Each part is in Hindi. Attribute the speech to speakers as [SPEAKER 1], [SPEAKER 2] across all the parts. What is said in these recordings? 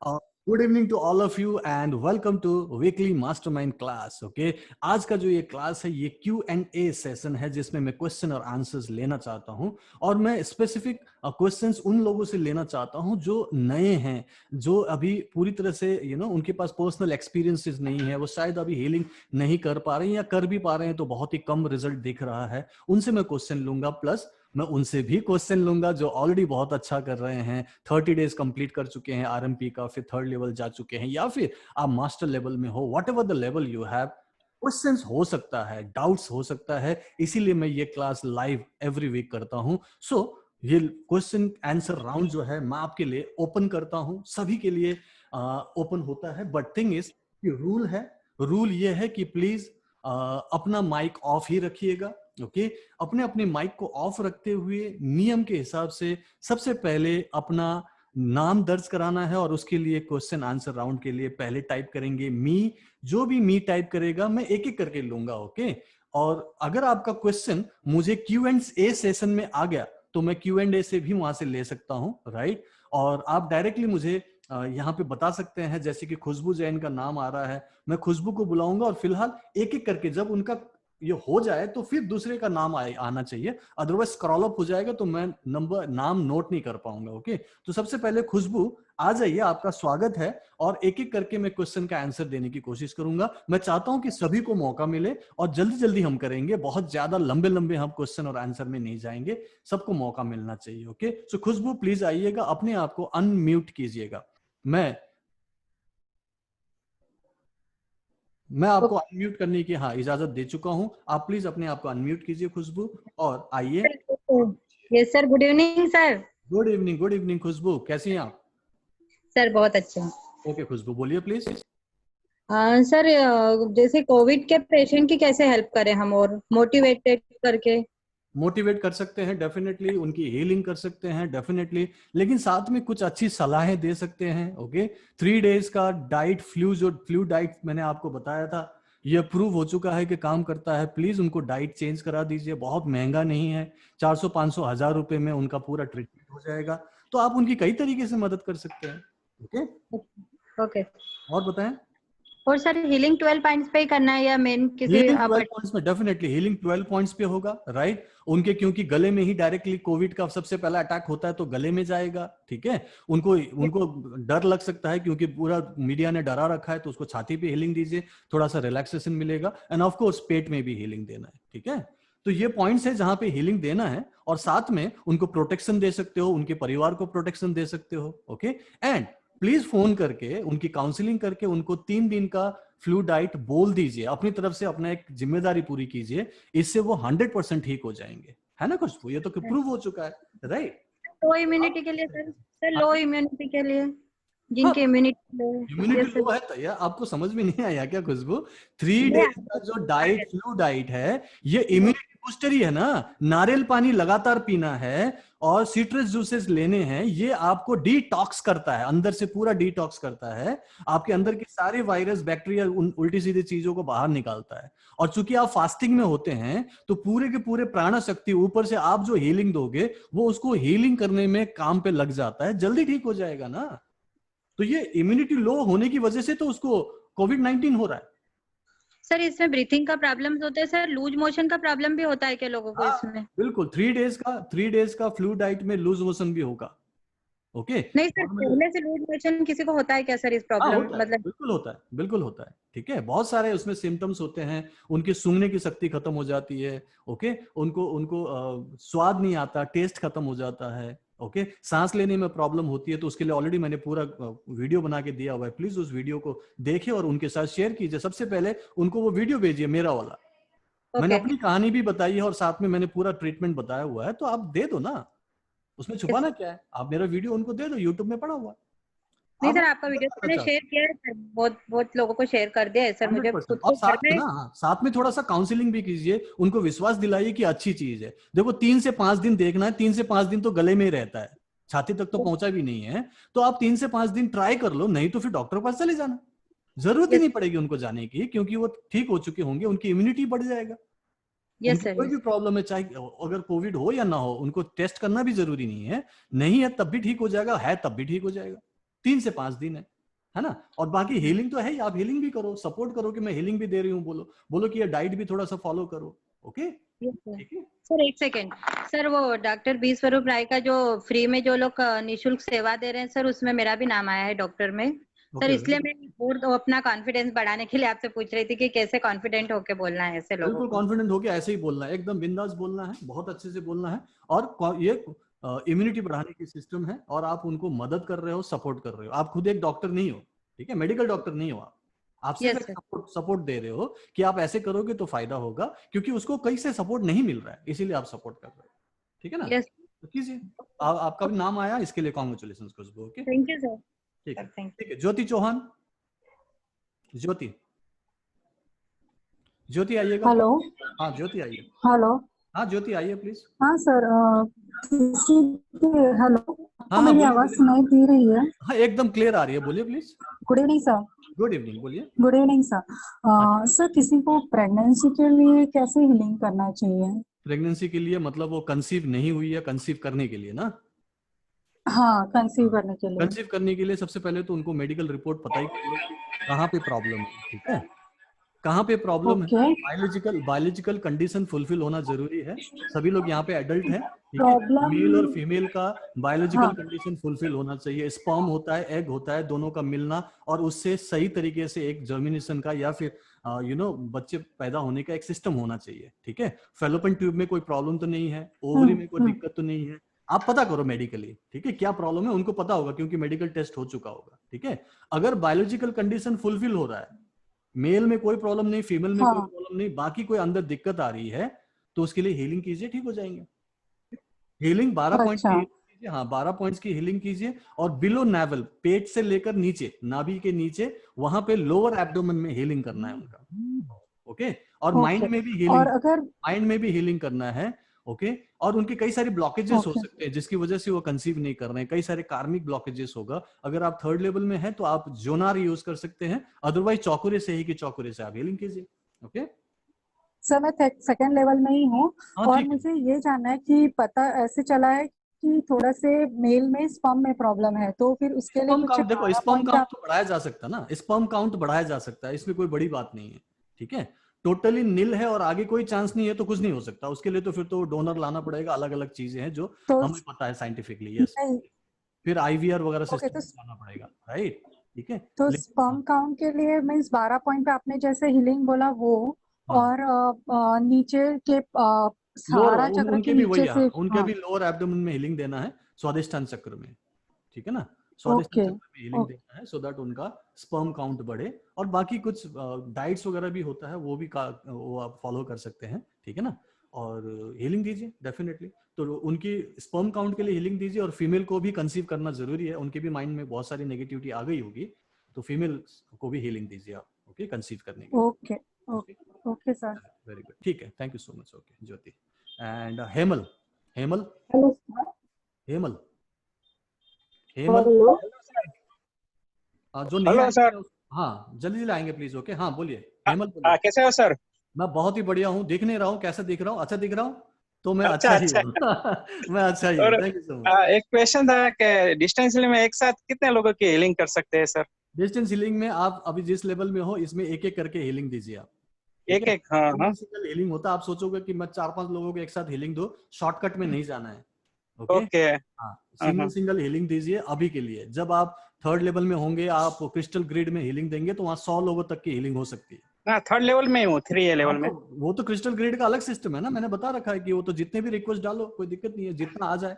[SPEAKER 1] Good evening to all of you and welcome to weekly mastermind class. Okay, आज का जो ये क्लास है ये Q&A सेशन है जिसमें मैं क्वेश्चन और आंसर्स लेना चाहता हूं और मैं स्पेसिफिक क्वेश्चंस उन लोगों से लेना चाहता हूं जो नए हैं, जो अभी पूरी तरह से उनके पास पर्सनल एक्सपीरियंसेस नहीं है, वो शायद अभी हीलिंग नहीं कर पा रहे हैं या कर भी पा रहे हैं तो बहुत ही कम रिजल्ट दिख रहा है। उनसे मैं क्वेश्चन लूंगा, प्लस मैं उनसे भी क्वेश्चन लूंगा जो ऑलरेडी बहुत अच्छा कर रहे हैं, 30 डेज कंप्लीट कर चुके हैं आरएमपी का, फिर थर्ड लेवल जा चुके हैं, या फिर आप मास्टर लेवल में हो, what ever the level you have. Questions हो सकता है, डाउट्स हो सकता है, इसीलिए मैं ये क्लास लाइव एवरी वीक करता हूं। सो ये क्वेश्चन आंसर राउंड जो है मैं आपके लिए ओपन करता हूं, सभी के लिए ओपन होता है। बट थिंग इज रूल ये है कि प्लीज अपना माइक ऑफ ही रखिएगा। ओके, अपने अपने माइक को ऑफ रखते हुए नियम के हिसाब से सबसे पहले अपना नाम दर्ज कराना है और उसके लिए क्वेश्चन आंसर राउंड के लिए पहले टाइप करेंगे मी। जो भी मी टाइप करेगा मैं एक एक करके लूंगा। ओके, और अगर आपका क्वेश्चन मुझे Q&A सेशन में आ गया तो मैं Q&A से भी वहां से ले सकता हूं, राइट। और आप डायरेक्टली मुझे यहाँ पे बता सकते हैं, जैसे कि खुशबू जैन का नाम आ रहा है, मैं खुशबू को बुलाऊंगा और फिलहाल एक एक करके जब उनका ये हो जाए तो फिर दूसरे का नाम आना चाहिए, अदरवाइज स्क्रॉल अप हो जाएगा तो मैं नाम नोट नहीं कर पाऊंगा। ओके, तो सबसे पहले खुशबू आ जाइए, आपका स्वागत है और एक एक करके मैं क्वेश्चन का आंसर देने की कोशिश करूंगा। मैं चाहता हूं कि सभी को मौका मिले और जल्दी जल्दी हम करेंगे, बहुत ज्यादा लंबे लंबे हम क्वेश्चन और आंसर में नहीं जाएंगे, सबको मौका मिलना चाहिए। ओके, सो खुशबू प्लीज आइएगा, अपने आप को अनम्यूट कीजिएगा। मैं आपको अनम्यूट करने की इजाजत दे चुका हूं, आप प्लीज अपने आप को अनम्यूट कीजिए खुशबू और आइए।
[SPEAKER 2] Yes sir, good evening sir.
[SPEAKER 1] Good evening Khushboo, कैसी हैं आप?
[SPEAKER 2] सर बहुत अच्छा।
[SPEAKER 1] ओके खुशबू, बोलिए प्लीज।
[SPEAKER 2] सर, जैसे कोविड के पेशेंट की कैसे हेल्प करें हम और मोटिवेटेड करके?
[SPEAKER 1] मोटिवेट कर सकते हैं डेफिनेटली, उनकी हीलिंग कर सकते हैं डेफिनेटली, लेकिन साथ में कुछ अच्छी सलाहें दे सकते हैं। ओके, 3 डेज का डाइट फ्लू डाइट मैंने आपको बताया था, ये प्रूव हो चुका है कि काम करता है। प्लीज उनको डाइट चेंज करा दीजिए, बहुत महंगा नहीं है, 400-500 1000 रुपए में उनका पूरा ट्रीटमेंट हो जाएगा। तो आप उनकी कई तरीके से मदद कर सकते हैं। ओके
[SPEAKER 2] ओके,
[SPEAKER 1] और बताएं।
[SPEAKER 2] और सर हीलिंग 12 पॉइंट्स पे ही करना है या मेन किसी
[SPEAKER 1] हीलिंग 12 पॉइंट्स में? डेफिनेटली हीलिंग 12 पॉइंट्स पे होगा, राइट। उनके क्योंकि गले में ही डायरेक्टली कोविड का सबसे पहला अटैक होता है तो गले में जाएगा, ठीक है। उनको उनको डर लग सकता है क्योंकि पूरा मीडिया ने डरा रखा है, तो उसको छाती पे हीलिंग दीजिए, थोड़ा सा रिलैक्सेशन मिलेगा। एंड ऑफ कोर्स पेट में भी हीलिंग देना है, ठीक है। तो ये पॉइंट्स है जहां पे हीलिंग देना है, और साथ में उनको प्रोटेक्शन दे सकते हो, उनके परिवार को प्रोटेक्शन दे सकते हो। ओके, एंड प्लीज फोन करके उनकी काउंसलिंग करके उनको 3 दिन का फ्लू डाइट बोल दीजिए, अपनी तरफ से अपना एक जिम्मेदारी पूरी कीजिए, इससे वो 100% ठीक हो जाएंगे, है ना खुशबू? ये तो प्रूव हो चुका है, राइट।
[SPEAKER 2] लो इम्यूनिटी के लिए सर लो इम्यूनिटी के लिए,
[SPEAKER 1] हाँ,
[SPEAKER 2] जिनकी इम्यूनिटी लो।
[SPEAKER 1] इम्यूनिटी
[SPEAKER 2] यस
[SPEAKER 1] लो
[SPEAKER 2] सर।
[SPEAKER 1] है तो यार आपको समझ में नहीं आया क्या खुशबू? 3 डेज का जो डाइट फ्लू डाइट है ये इम्यूनिटी बूस्टर ही है ना। नारियल पानी लगातार पीना है और सिट्रस जूसेस लेने हैं, ये आपको डिटॉक्स करता है, अंदर से पूरा डिटॉक्स करता है, आपके अंदर के सारे वायरस बैक्टीरिया उल्टी सीधी चीजों को बाहर निकालता है। और चूंकि आप फास्टिंग में होते हैं तो पूरे के पूरे प्राण शक्ति ऊपर से आप जो हीलिंग दोगे वो उसको हीलिंग करने में काम पे लग जाता है, जल्दी ठीक हो जाएगा ना। तो ये इम्यूनिटी लो होने की वजह से तो उसको कोविड-19 हो रहा है।
[SPEAKER 2] सर इसमें ब्रीथिंग का प्रॉब्लम्स होता है सर, लूज मोशन का प्रॉब्लम भी होता है क्या लोगों को
[SPEAKER 1] हाँ
[SPEAKER 2] इसमें?
[SPEAKER 1] बिल्कुल, 3 डेज का फ्लू डाइट में लूज मोशन भी होगा। ओके,
[SPEAKER 2] नहीं सर, पहले से लूज मोशन किसी को होता है क्या सर? इस
[SPEAKER 1] हाँ
[SPEAKER 2] प्रॉब्लम
[SPEAKER 1] होता है,
[SPEAKER 2] मतलब
[SPEAKER 1] बिल्कुल होता है, बिल्कुल होता है, ठीक है। बहुत सारे उसमें सिम्टम्स होते हैं, उनकी सूंघने की शक्ति खत्म हो जाती है। ओके, उनको उनको स्वाद नहीं आता, टेस्ट खत्म हो जाता है। ओके, सांस लेने में प्रॉब्लम होती है, तो उसके लिए ऑलरेडी मैंने पूरा वीडियो बना के दिया हुआ है, प्लीज उस वीडियो को देखिए और उनके साथ शेयर कीजिए। सबसे पहले उनको वो वीडियो भेजिए मेरा वाला, मैंने अपनी कहानी भी बताई है और साथ में मैंने पूरा ट्रीटमेंट बताया हुआ है, तो आप दे दो ना, उसमें छुपाना क्या है? आप मेरा वीडियो उनको दे दो, यूट्यूब में पड़ा हुआ है।
[SPEAKER 2] नहीं
[SPEAKER 1] आप
[SPEAKER 2] सर, आपका वीडियो तो मैंने शेयर किया है सर, बहुत बहुत लोगों को शेयर कर दिया है सर, मुझे
[SPEAKER 1] 100%।
[SPEAKER 2] खुद
[SPEAKER 1] और
[SPEAKER 2] को
[SPEAKER 1] साथ
[SPEAKER 2] घर
[SPEAKER 1] में
[SPEAKER 2] में।
[SPEAKER 1] ना, साथ में थोड़ा सा काउंसलिंग भी कीजिए, उनको विश्वास दिलाइए कि अच्छी चीज है। देखो 3 से 5 दिन देखना है, 3 से 5 दिन तो गले में ही रहता है, छाती तक तो पहुंचा भी नहीं है, तो आप 3 से 5 दिन ट्राई कर लो, नहीं तो फिर डॉक्टर के पास चले जाना, जरूरत ही नहीं पड़ेगी उनको जाने की, क्योंकि वो ठीक हो चुके होंगे, उनकी इम्यूनिटी बढ़ जाएगा। उनकी कोई भी प्रॉब्लम है, चाहे अगर कोविड हो या ना हो, उनको टेस्ट करना भी जरूरी नहीं है, नहीं है तब भी ठीक हो जाएगा, है तब भी ठीक हो जाएगा। 3 से 5 दिन है ना। और बाकी हीलिंग तो है ही, आप हीलिंग भी करो, सपोर्ट करो कि मैं हीलिंग भी दे रही हूँ, बोलो बोलो कि ये डाइट भी थोड़ा सा फॉलो करो। ओके ठीक है
[SPEAKER 2] सर एक सेकेंड सर, वो डॉक्टर बी स्वरूप राय का जो फ्री में जो लोग निशुल्क सेवा दे रहे हैं सर, उसमें मेरा भी नाम आया है डॉक्टर में सर, इसलिए मैं और अपना कॉन्फिडेंस बढ़ाने के लिए आपसे पूछ रही थी कि कैसे कॉन्फिडेंट होके बोलना है ऐसे लोगों
[SPEAKER 1] बिल्कुल
[SPEAKER 2] को।
[SPEAKER 1] कॉन्फिडेंट होके ऐसे ही बोलना है, एकदम बिंदास बोलना है, बहुत अच्छे से बोलना है। और ये इम्यूनिटी बढ़ाने की सिस्टम है और आप उनको मदद कर रहे हो, सपोर्ट कर रहे हो। आप खुद एक डॉक्टर नहीं हो, ठीक है, मेडिकल डॉक्टर नहीं हो आप सिर्फ
[SPEAKER 2] यस
[SPEAKER 1] एक
[SPEAKER 2] सर।
[SPEAKER 1] सपोर्ट दे रहे हो कि आप ऐसे करोगे तो फायदा होगा, क्योंकि उसको कहीं से सपोर्ट नहीं मिल रहा है, इसीलिए आप सपोर्ट कर रहे हो, ठीक है ना।
[SPEAKER 2] यस
[SPEAKER 1] तो कीजिए, आपका भी नाम आया, इसके लिए congratulation Khushboo. Okay
[SPEAKER 2] thank you sir.
[SPEAKER 1] ठीक है
[SPEAKER 2] थैंक
[SPEAKER 1] ठीक है। ज्योति चौहान, ज्योति ज्योति आइएगा
[SPEAKER 3] हेलो।
[SPEAKER 1] प्लीज। हाँ ज्योति आइए।
[SPEAKER 3] हेलो।
[SPEAKER 1] हाँ ज्योति आइए प्लीज।
[SPEAKER 3] हाँ सर, किसी के हेलो, आपको
[SPEAKER 1] हाँ हाँ
[SPEAKER 3] मेरी
[SPEAKER 1] बोलिए
[SPEAKER 3] आवाज
[SPEAKER 1] बोलिए।
[SPEAKER 3] सुनाई दे रही है?
[SPEAKER 1] हाँ एकदम क्लियर आ रही है, बोलिए please.
[SPEAKER 3] Good evening sir.
[SPEAKER 1] Good evening, बोलिए।
[SPEAKER 3] Good evening sir. सर किसी को प्रेगनेंसी के लिए कैसे हीलिंग करना चाहिए?
[SPEAKER 1] प्रेगनेंसी के लिए मतलब वो कंसीव नहीं हुई है, कंसीव करने के लिए ना।
[SPEAKER 3] हाँ, कंसीव
[SPEAKER 1] हाँ,
[SPEAKER 3] करने के लिए।
[SPEAKER 1] कंसीव करने के लिए सबसे पहले तो उनको मेडिकल रिपोर्ट पता ही कर लो कि कहाँ पे प्रॉब्लम है, ठीक है, कहाँ पे प्रॉब्लम है।
[SPEAKER 3] ओके।
[SPEAKER 1] बायोलॉजिकल कंडीशन फुलफिल होना जरूरी है। सभी लोग यहाँ पे एडल्ट हैं, ठीक है,
[SPEAKER 3] प्रॉब्लम।
[SPEAKER 1] मेल और फीमेल का बायोलॉजिकल
[SPEAKER 3] हाँ।
[SPEAKER 1] कंडीशन फुलफिल होना चाहिए। स्पर्म होता है, एग होता है, दोनों का मिलना और उससे सही तरीके से एक जर्मिनेशन का या फिर बच्चे पैदा होने का एक सिस्टम होना चाहिए, ठीक है। फेलोपियन ट्यूब में कोई प्रॉब्लम तो नहीं है, ओवरी में कोई दिक्कत तो नहीं है। आप पता करो मेडिकली, ठीक है, क्या प्रॉब्लम है, उनको पता होगा क्योंकि मेडिकल टेस्ट हो चुका होगा, ठीक है। अगर बायोलॉजिकल कंडीशन फुलफिल हो रहा है, मेल में कोई प्रॉब्लम नहीं, फीमेल में कोई
[SPEAKER 3] हाँ।
[SPEAKER 1] प्रॉब्लम नहीं, बाकी कोई अंदर दिक्कत आ रही है, तो उसके लिए हीलिंग कीजिए, ठीक हो जाएंगे। हीलिंग 12 पॉइंट की
[SPEAKER 3] अच्छा।
[SPEAKER 1] हीलिंग कीजिए, हाँ 12 पॉइंट्स की हीलिंग कीजिए। और बिलो नेवल, पेट से लेकर नीचे, नाभि के नीचे, वहां पे लोअर एब्डोमेन में हीलिंग करना है उनका। ओके। और माइंड
[SPEAKER 3] ओके।
[SPEAKER 1] में भी
[SPEAKER 3] और
[SPEAKER 1] हीलिंग,
[SPEAKER 3] अगर
[SPEAKER 1] माइंड में भी हीलिंग करना है। ओके। और उनके कई सारे ब्लॉकेजेस हो
[SPEAKER 3] ओके
[SPEAKER 1] सकते हैं जिसकी वजह से वो कंसीव नहीं कर रहे हैं, कई सारे कार्मिक ब्लॉकेजेस होगा। अगर आप 3rd लेवल में है तो आप जोनार यूज कर सकते हैं, अदरवाइज चौकुरे से ही कि चौकुरे से आप हीलिंग कीजिए। ओके
[SPEAKER 3] सर, मैं सेकंड लेवल में ही हूँ।
[SPEAKER 1] हाँ
[SPEAKER 3] और
[SPEAKER 1] ठीक है।
[SPEAKER 3] मुझे ये जानना है कि पता ऐसे चला है कि थोड़ा से मेल में स्पर्म में प्रॉब्लम है, तो फिर उसके लिए
[SPEAKER 1] स्पर्म
[SPEAKER 3] कुछ
[SPEAKER 1] काउंट देखो,
[SPEAKER 3] 12
[SPEAKER 1] स्पर्म
[SPEAKER 3] पॉइंट
[SPEAKER 1] काउंट
[SPEAKER 3] आप।
[SPEAKER 1] तो बढ़ाया जा सकता है ना, स्पर्म काउंट बढ़ाया जा सकता है, इसमें कोई बड़ी बात नहीं है, ठीक है। टोटली नील है और आगे कोई चांस नहीं है तो कुछ नहीं हो सकता, उसके लिए तो फिर तो डोनर लाना पड़ेगा, अलग अलग चीजें हैं जो
[SPEAKER 3] तो
[SPEAKER 1] हमें पता है साइंटिफिकली, यस।
[SPEAKER 3] नहीं।
[SPEAKER 1] फिर आईवीआर वगैरह
[SPEAKER 3] ओके।
[SPEAKER 1] सिस्टम लाना पड़ेगा, राइट, ठीक है।
[SPEAKER 3] तो
[SPEAKER 1] लेकिन
[SPEAKER 3] स्पर्म
[SPEAKER 1] हाँ
[SPEAKER 3] काउंट के लिए मीन्स 12 पॉइंट पे आपने जैसे हीलिंग बोला वो,
[SPEAKER 1] हाँ
[SPEAKER 3] और नीचे के
[SPEAKER 1] लोअर
[SPEAKER 3] सहारा चक्र के
[SPEAKER 1] उनके भी वही,
[SPEAKER 3] नीचे
[SPEAKER 1] हाँ
[SPEAKER 3] से।
[SPEAKER 1] उनके
[SPEAKER 3] हाँ।
[SPEAKER 1] भी लोअर एब्डोमेन में हीलिंग देना है, स्वादिष्टान चक्र में, ठीक है ना। स्वादिष्टान
[SPEAKER 3] ओके।
[SPEAKER 1] चक्र में हीलिंग देना है सो दैट उनका स्पर्म काउंट बढ़े। और बाकी कुछ डाइट्स वगैरह भी होता है, वो भी वो आप फॉलो कर सकते हैं, ठीक है ना। और हीलिंग दीजिए डेफिनेटली। तो उनकी स्पर्म काउंट के लिए हीलिंग दीजिए। और फीमेल को भी कंसीव करना जरूरी है, उनके भी माइंड में बहुत सारी नेगेटिविटी आ गई होगी, तो फीमेल को भी हीलिंग दीजिए आप, ओके, कंसीव करने के लिए।
[SPEAKER 3] Okay. Okay sir.
[SPEAKER 1] Very good, ठीक है, thank you so much. Okay Jyoti. And Hemal, Hemal,
[SPEAKER 3] hello sir.
[SPEAKER 1] Hemal, Hemal.
[SPEAKER 3] Hello.
[SPEAKER 1] जो नहीं
[SPEAKER 4] हेलो सर।
[SPEAKER 1] आएंगे हाँ जल्दी जल्दी आएंगे प्लीज। ओके हाँ बोलिए, हेमल बोलिए।
[SPEAKER 4] कैसे हो सर?
[SPEAKER 1] मैं बहुत ही बढ़िया हूँ, दिख नहीं रहा हूँ, कैसा दिख रहा हूँ, अच्छा दिख रहा हूँ, तो मैं
[SPEAKER 4] अच्छा
[SPEAKER 1] अच्छा ही
[SPEAKER 4] अच्छा।
[SPEAKER 1] हूँ मैं अच्छा ही हूँ,
[SPEAKER 4] और
[SPEAKER 1] थैंक यू सो मच।
[SPEAKER 4] एक क्वेश्चन था कि डिस्टेंस में एक साथ कितने लोगों की हीलिंग कर सकते हैं सर?
[SPEAKER 1] डिस्टेंस हीलिंग में आप अभी जिस लेवल में हो, इसमें एक एक करके हीलिंग दीजिए आप, ठीक
[SPEAKER 4] एक
[SPEAKER 1] है।
[SPEAKER 4] एक, हाँ हाँ।
[SPEAKER 1] सिंगल सिंगल हीलिंग होता है, आप सोचोगे कि मैं 4-5 लोगों को एक साथ हीलिंग दो, शॉर्टकट में नहीं जाना है, ओके।
[SPEAKER 4] ओके।
[SPEAKER 1] हाँ
[SPEAKER 4] हाँ
[SPEAKER 1] सिंगल
[SPEAKER 4] हाँ।
[SPEAKER 1] सिंगल हीलिंग दीजिए अभी के लिए। जब आप 3rd लेवल में होंगे, आप क्रिस्टल ग्रिड में हीलिंग देंगे तो वहां 100 लोगों तक की हीलिंग हो सकती है।
[SPEAKER 4] ना 3rd लेवल में ही हूँ, 3
[SPEAKER 1] हाँ
[SPEAKER 4] लेवल
[SPEAKER 1] तो
[SPEAKER 4] में।
[SPEAKER 1] वो तो क्रिस्टल ग्रिड का अलग सिस्टम है ना, मैंने बता रखा है कि वो तो जितने भी रिक्वेस्ट डालो कोई दिक्कत नहीं है, जितना आ जाए।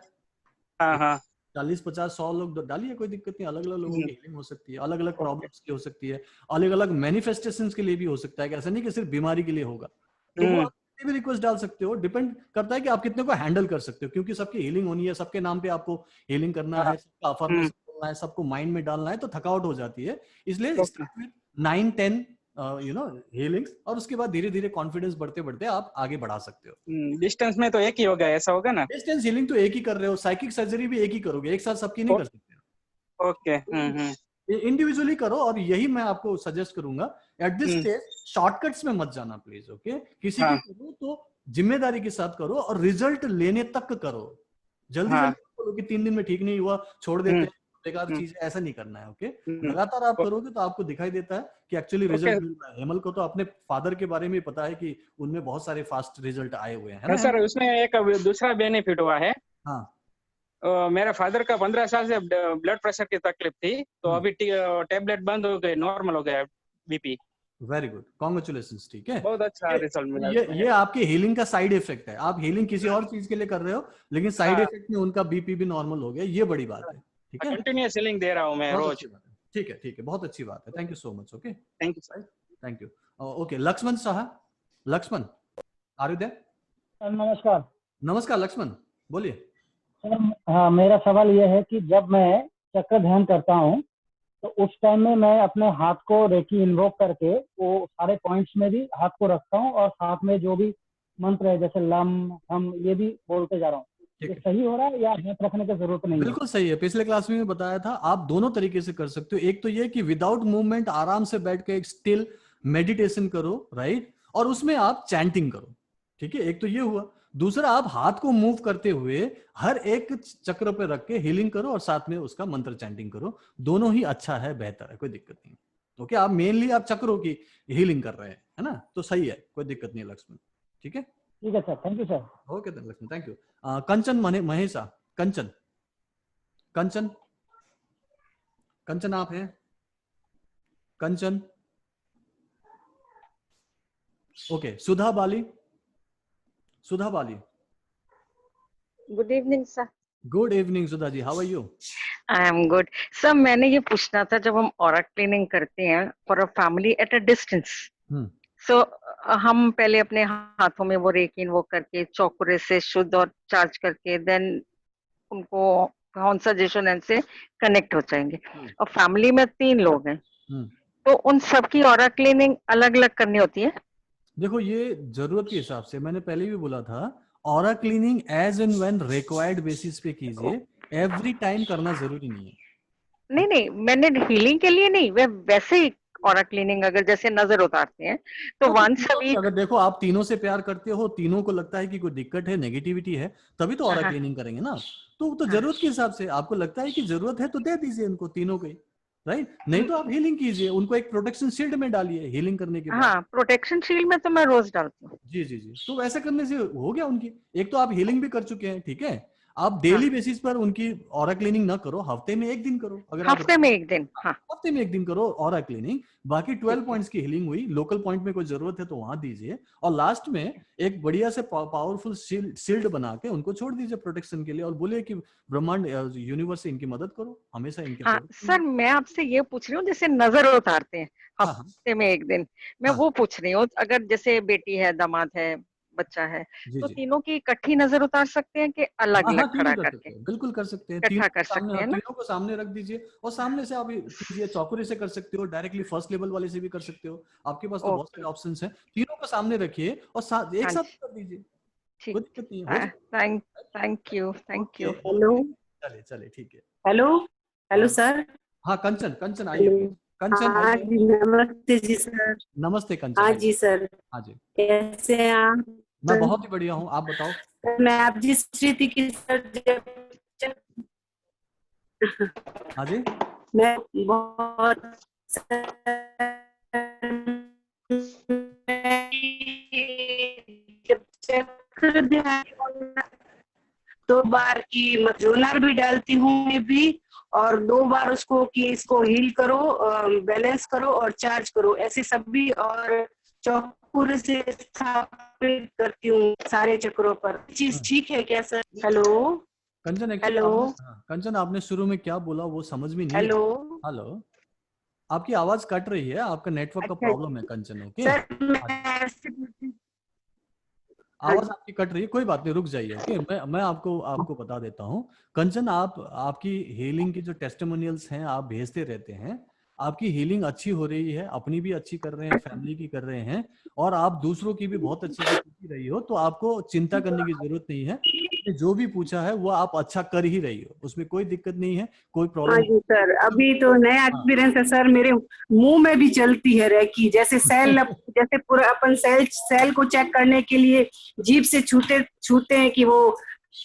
[SPEAKER 4] हाँ हाँ।
[SPEAKER 1] 40-50-100 लोग डालिए, कोई दिक्कत नहीं, अलग अलग लोगों
[SPEAKER 4] हम्म,
[SPEAKER 1] की हीलिंग हो सकती है, अलग अलग
[SPEAKER 4] ओके।
[SPEAKER 1] प्रॉब्लम्स की हो सकती है, अलग अलग मैनिफेस्टेशंस के लिए भी हो सकता है, कि ऐसा नहीं कि सिर्फ बीमारी के लिए होगा। तो वो
[SPEAKER 4] हम्म,
[SPEAKER 1] आप कितने भी रिक्वेस्ट डाल सकते हो, डिपेंड करता है कि आप कितने को हैंडल कर सकते हो, क्योंकि सबकी हीलिंग होनी है, सबके नाम पे आपको हीलिंग करना
[SPEAKER 4] हाँ।
[SPEAKER 1] है, सबका
[SPEAKER 4] हम्म,
[SPEAKER 1] अफर्मेशन बोलना है, सबको माइंड में डालना है, तो थकावट हो जाती है। इसलिए
[SPEAKER 4] ओके।
[SPEAKER 1] स्टार्ट विद 9-10 हीलिंग्स, और उसके बाद धीरे धीरे कॉन्फिडेंस बढ़ते बढ़ते आप आगे बढ़ा सकते हो।
[SPEAKER 4] डिस्टेंस में तो एक ही होगा, ऐसा होगा ना?
[SPEAKER 1] डिस्टेंस हीलिंग तो एक ही कर रहे हो, साइकिक सर्जरी भी एक ही करोगे, एक साथ सबकी नहीं कर सकते।
[SPEAKER 4] ओके।
[SPEAKER 1] इंडिविजुअली करो, और यही मैं आपको सजेस्ट करूंगा। At this
[SPEAKER 4] hmm,
[SPEAKER 1] stage shortcuts में मत जाना प्लीज, ओके। किसी की
[SPEAKER 4] हाँ
[SPEAKER 1] करो तो जिम्मेदारी के साथ करो, और रिजल्ट लेने तक करो। जल्दी
[SPEAKER 4] हाँ।
[SPEAKER 1] जल्दी करो कि 3 दिन में ठीक नहीं हुआ छोड़ देते
[SPEAKER 4] हम्म,
[SPEAKER 1] हैं, बेकार चीज है, ऐसा नहीं करना है। ओके, लगातार आप करोगे तो आपको दिखाई देता है कि एक्चुअली रिजल्ट मिल रहा है। हेमल को तो अपने फादर के बारे में पता है कि उनमें बहुत सारे फास्ट रिजल्ट आए हुए हैं, है ना
[SPEAKER 4] सर? उसमें एक दूसरा बेनिफिट हुआ है।
[SPEAKER 1] हाँ,
[SPEAKER 4] मेरे फादर का 15 साल से ब्लड प्रेशर की तकलीफ थी, तो अभी टैबलेट बंद हो गए, नॉर्मल हो गया बीपी।
[SPEAKER 1] Very good, congratulations. ठीक है,
[SPEAKER 4] बहुत अच्छा रिजल्ट मिला।
[SPEAKER 1] ये आपके हीलिंग का साइड इफेक्ट है। आप हीलिंग किसी और चीज के लिए कर रहे हो, लेकिन साइड इफेक्ट में उनका बीपी भी नॉर्मल हो गया, ये बड़ी बात है। ठीक है,
[SPEAKER 4] कंटिन्यूअस हीलिंग दे रहा हूँ मैं रोज।
[SPEAKER 1] ठीक है, ठीक है, बहुत अच्छी बात है। Thank you so much. Okay,
[SPEAKER 4] thank you sir.
[SPEAKER 1] Thank you. Okay, Laxman Saha, Laxman, are you there?
[SPEAKER 5] नमस्कार।
[SPEAKER 1] नमस्कार लक्ष्मण, बोलिए।
[SPEAKER 5] सर, हाँ, मेरा सवाल यह है कि जब मैं चक्र ध्यान करता हूँ तो उस टाइम में मैं अपने हाथ को रेकी इन्वोक करके वो सारे पॉइंट्स में भी हाथ को रखता हूँ और साथ में जो भी मंत्र है जैसे लम हम ये भी बोलते जा रहा हूँ। ये सही हो रहा है या हाथ रखने की जरूरत नहीं है?
[SPEAKER 1] बिल्कुल सही है। पिछले क्लास में बताया था, आप दोनों तरीके से कर सकते हो। एक तो ये कि विदाउट मूवमेंट आराम से बैठ के एक स्टिल मेडिटेशन करो, राइट, और उसमें आप चैंटिंग करो। ठीक है, एक तो ये हुआ। दूसरा, आप हाथ को मूव करते हुए हर एक चक्र पे रख के हीलिंग करो और साथ में उसका मंत्र चैंटिंग करो। दोनों ही अच्छा है, बेहतर है, कोई दिक्कत नहीं। ओके, आप मेनली आप चक्रों की हीलिंग कर रहे हैं, है ना, तो सही है, कोई दिक्कत नहीं लक्ष्मण। ठीक है,
[SPEAKER 5] ठीक है sir, thank you sir.
[SPEAKER 1] Okay Lakshman, thank you. Kanchan Mahesha, Kanchan, Kanchan, Kanchan आप हैं? Kanchan, okay. Sudha Bali, Sudha Bali.
[SPEAKER 6] Good evening sir.
[SPEAKER 1] Good evening Sudha ji, how are you?
[SPEAKER 6] I am good sir. मैंने ये पूछना था, जब हम ऑरा क्लीनिंग करते हैं for a family at a distance, so हम पहले अपने हाथों में वो रेकी इन्वोक करके चौकुरे से शुद्ध और चार्ज करके देन उनको कॉन्संट्रेशन से कनेक्ट हो जाएंगे। और फैमिली में 3 लोग हैं, तो उन सबकी ऑरा क्लीनिंग अलग अलग करनी होती है?
[SPEAKER 1] देखो, ये जरूरत के हिसाब से, मैंने पहले भी बोला था, aura cleaning as and when required basis पे कीजिए, एवरी टाइम करना जरूरी नहीं है।
[SPEAKER 6] नहीं नहीं, मैंने हीलिंग के लिए नहीं, वे वैसे ही ऑरा क्लीनिंग अगर जैसे नजर उतारते हैं तो वंस अ वीक।
[SPEAKER 1] अगर देखो आप तीनों से प्यार करते हो, तीनों को लगता है कि कोई दिक्कत है, नेगेटिविटी है, तभी तो ऑरा क्लीनिंग करेंगे ना। तो जरूरत के हिसाब से आपको लगता है कि जरूरत है तो दे दीजिए उनको, तीनों को, राइट। नहीं तो आप हीलिंग कीजिए, उनको एक प्रोटेक्शन शील्ड में डालिए हीलिंग करने के बाद।
[SPEAKER 6] हाँ, प्रोटेक्शन शील्ड में तो मैं रोज डालती हूँ।
[SPEAKER 1] जी जी जी, तो ऐसा करने से हो गया उनकी। एक तो आप हीलिंग भी कर चुके हैं, ठीक है। आप डेली बेसिस पर उनकी ऑरा क्लीनिंग ना करो, हफ्ते में 1 दिन करो। अगर
[SPEAKER 6] हफ्ते में 1 दिन, हाँ,
[SPEAKER 1] हफ्ते में 1 दिन करो ऑरा क्लीनिंग। बाकी 12 पॉइंट्स की हीलिंग हुई, लोकल पॉइंट में कोई जरूरत है तो वहां दीजिए, और लास्ट में एक बढ़िया से पावरफुल शील्ड बना के उनको छोड़ दीजिए प्रोटेक्शन के लिए, और बोलिए कि ब्रह्मांड यूनिवर्स से इनकी मदद करो, हमेशा इनके।
[SPEAKER 6] हाँ सर, मैं आपसे ये पूछ रही हूँ, जैसे नजर उतारते हैं हफ्ते में 1 दिन, मैं वो पूछ रही हूँ, अगर जैसे बेटी है, दामाद है, बच्चा है, तो तीनों की इकट्ठी नजर उतार सकते हैं कि अलग अलग खड़ा करके?
[SPEAKER 1] बिल्कुल कर सकते हैं,
[SPEAKER 6] इकट्ठा कर सकते हैं ना।
[SPEAKER 1] तीनों को सामने रख दीजिए, और सामने से आप कीजिए, चौकुरे से कर सकते हो, डायरेक्टली फर्स्ट लेवल वाले से भी कर सकते हो, आपके पास तो बहुत सारे ऑप्शंस हैं। तीनों को सामने रखिए और एक साथ कर दीजिए, कोई दिक्कत नहीं है।
[SPEAKER 6] Thank you, thank you.
[SPEAKER 7] Hello,
[SPEAKER 1] चले ठीक है।
[SPEAKER 7] Hello, hello sir.
[SPEAKER 1] हाँ कंचन, कंचन आइए। कंचन,
[SPEAKER 7] हाँ जी, नमस्ते जी सर।
[SPEAKER 1] नमस्ते कंचन।
[SPEAKER 7] हाँ जी सर,
[SPEAKER 1] हाँ जी,
[SPEAKER 7] कैसे हैं आप?
[SPEAKER 1] मैं बहुत ही बढ़िया हूँ, आप बताओ।
[SPEAKER 7] मैं आप जी सोच रही थी कि सर
[SPEAKER 1] हाँ जी,
[SPEAKER 7] मैं बहुत जब चक्र ध्यान 2 बार की मजोनर भी डालती हूँ मैं भी, और 2 बार उसको कि इसको हील करो, बैलेंस करो और चार्ज करो, ऐसे सब भी, और चौकुर से स्थापित करती हूँ सारे चक्रों पर। चीज ठीक है क्या सर? हेलो
[SPEAKER 1] कंचन,
[SPEAKER 7] हेलो
[SPEAKER 1] कंचन, आपने शुरू में क्या बोला वो समझ में नहीं।
[SPEAKER 7] हेलो
[SPEAKER 1] हेलो, आपकी आवाज कट रही है, आपका नेटवर्क का प्रॉब्लम है कंचन। ओके
[SPEAKER 7] सर,
[SPEAKER 1] आवाज आपकी कट रही है, कोई बात नहीं, रुक जाइए। ओके, मैं आपको बता देता हूँ कंचन, आपकी हीलिंग की जो टेस्टिमोनियल्स हैं आप भेजते रहते हैं, आपकी हीलिंग अच्छी हो रही है, अपनी भी अच्छी कर रहे हैं, फैमिली की कर रहे हैं, और आप दूसरों की भी बहुत अच्छी कर रही हो, तो आपको चिंता करने की जरूरत नहीं है। जो भी पूछा है वो आप अच्छा कर ही रही हो, उसमें कोई दिक्कत नहीं है, कोई प्रॉब्लम।
[SPEAKER 7] हाँ जी सर, अभी तो नया एक्सपीरियंस है सर, मेरे मुंह में भी चलती है रेकी, जैसे सेल जैसे पूरा अपन सेल को चेक करने के लिए जीभ से छूते हैं कि वो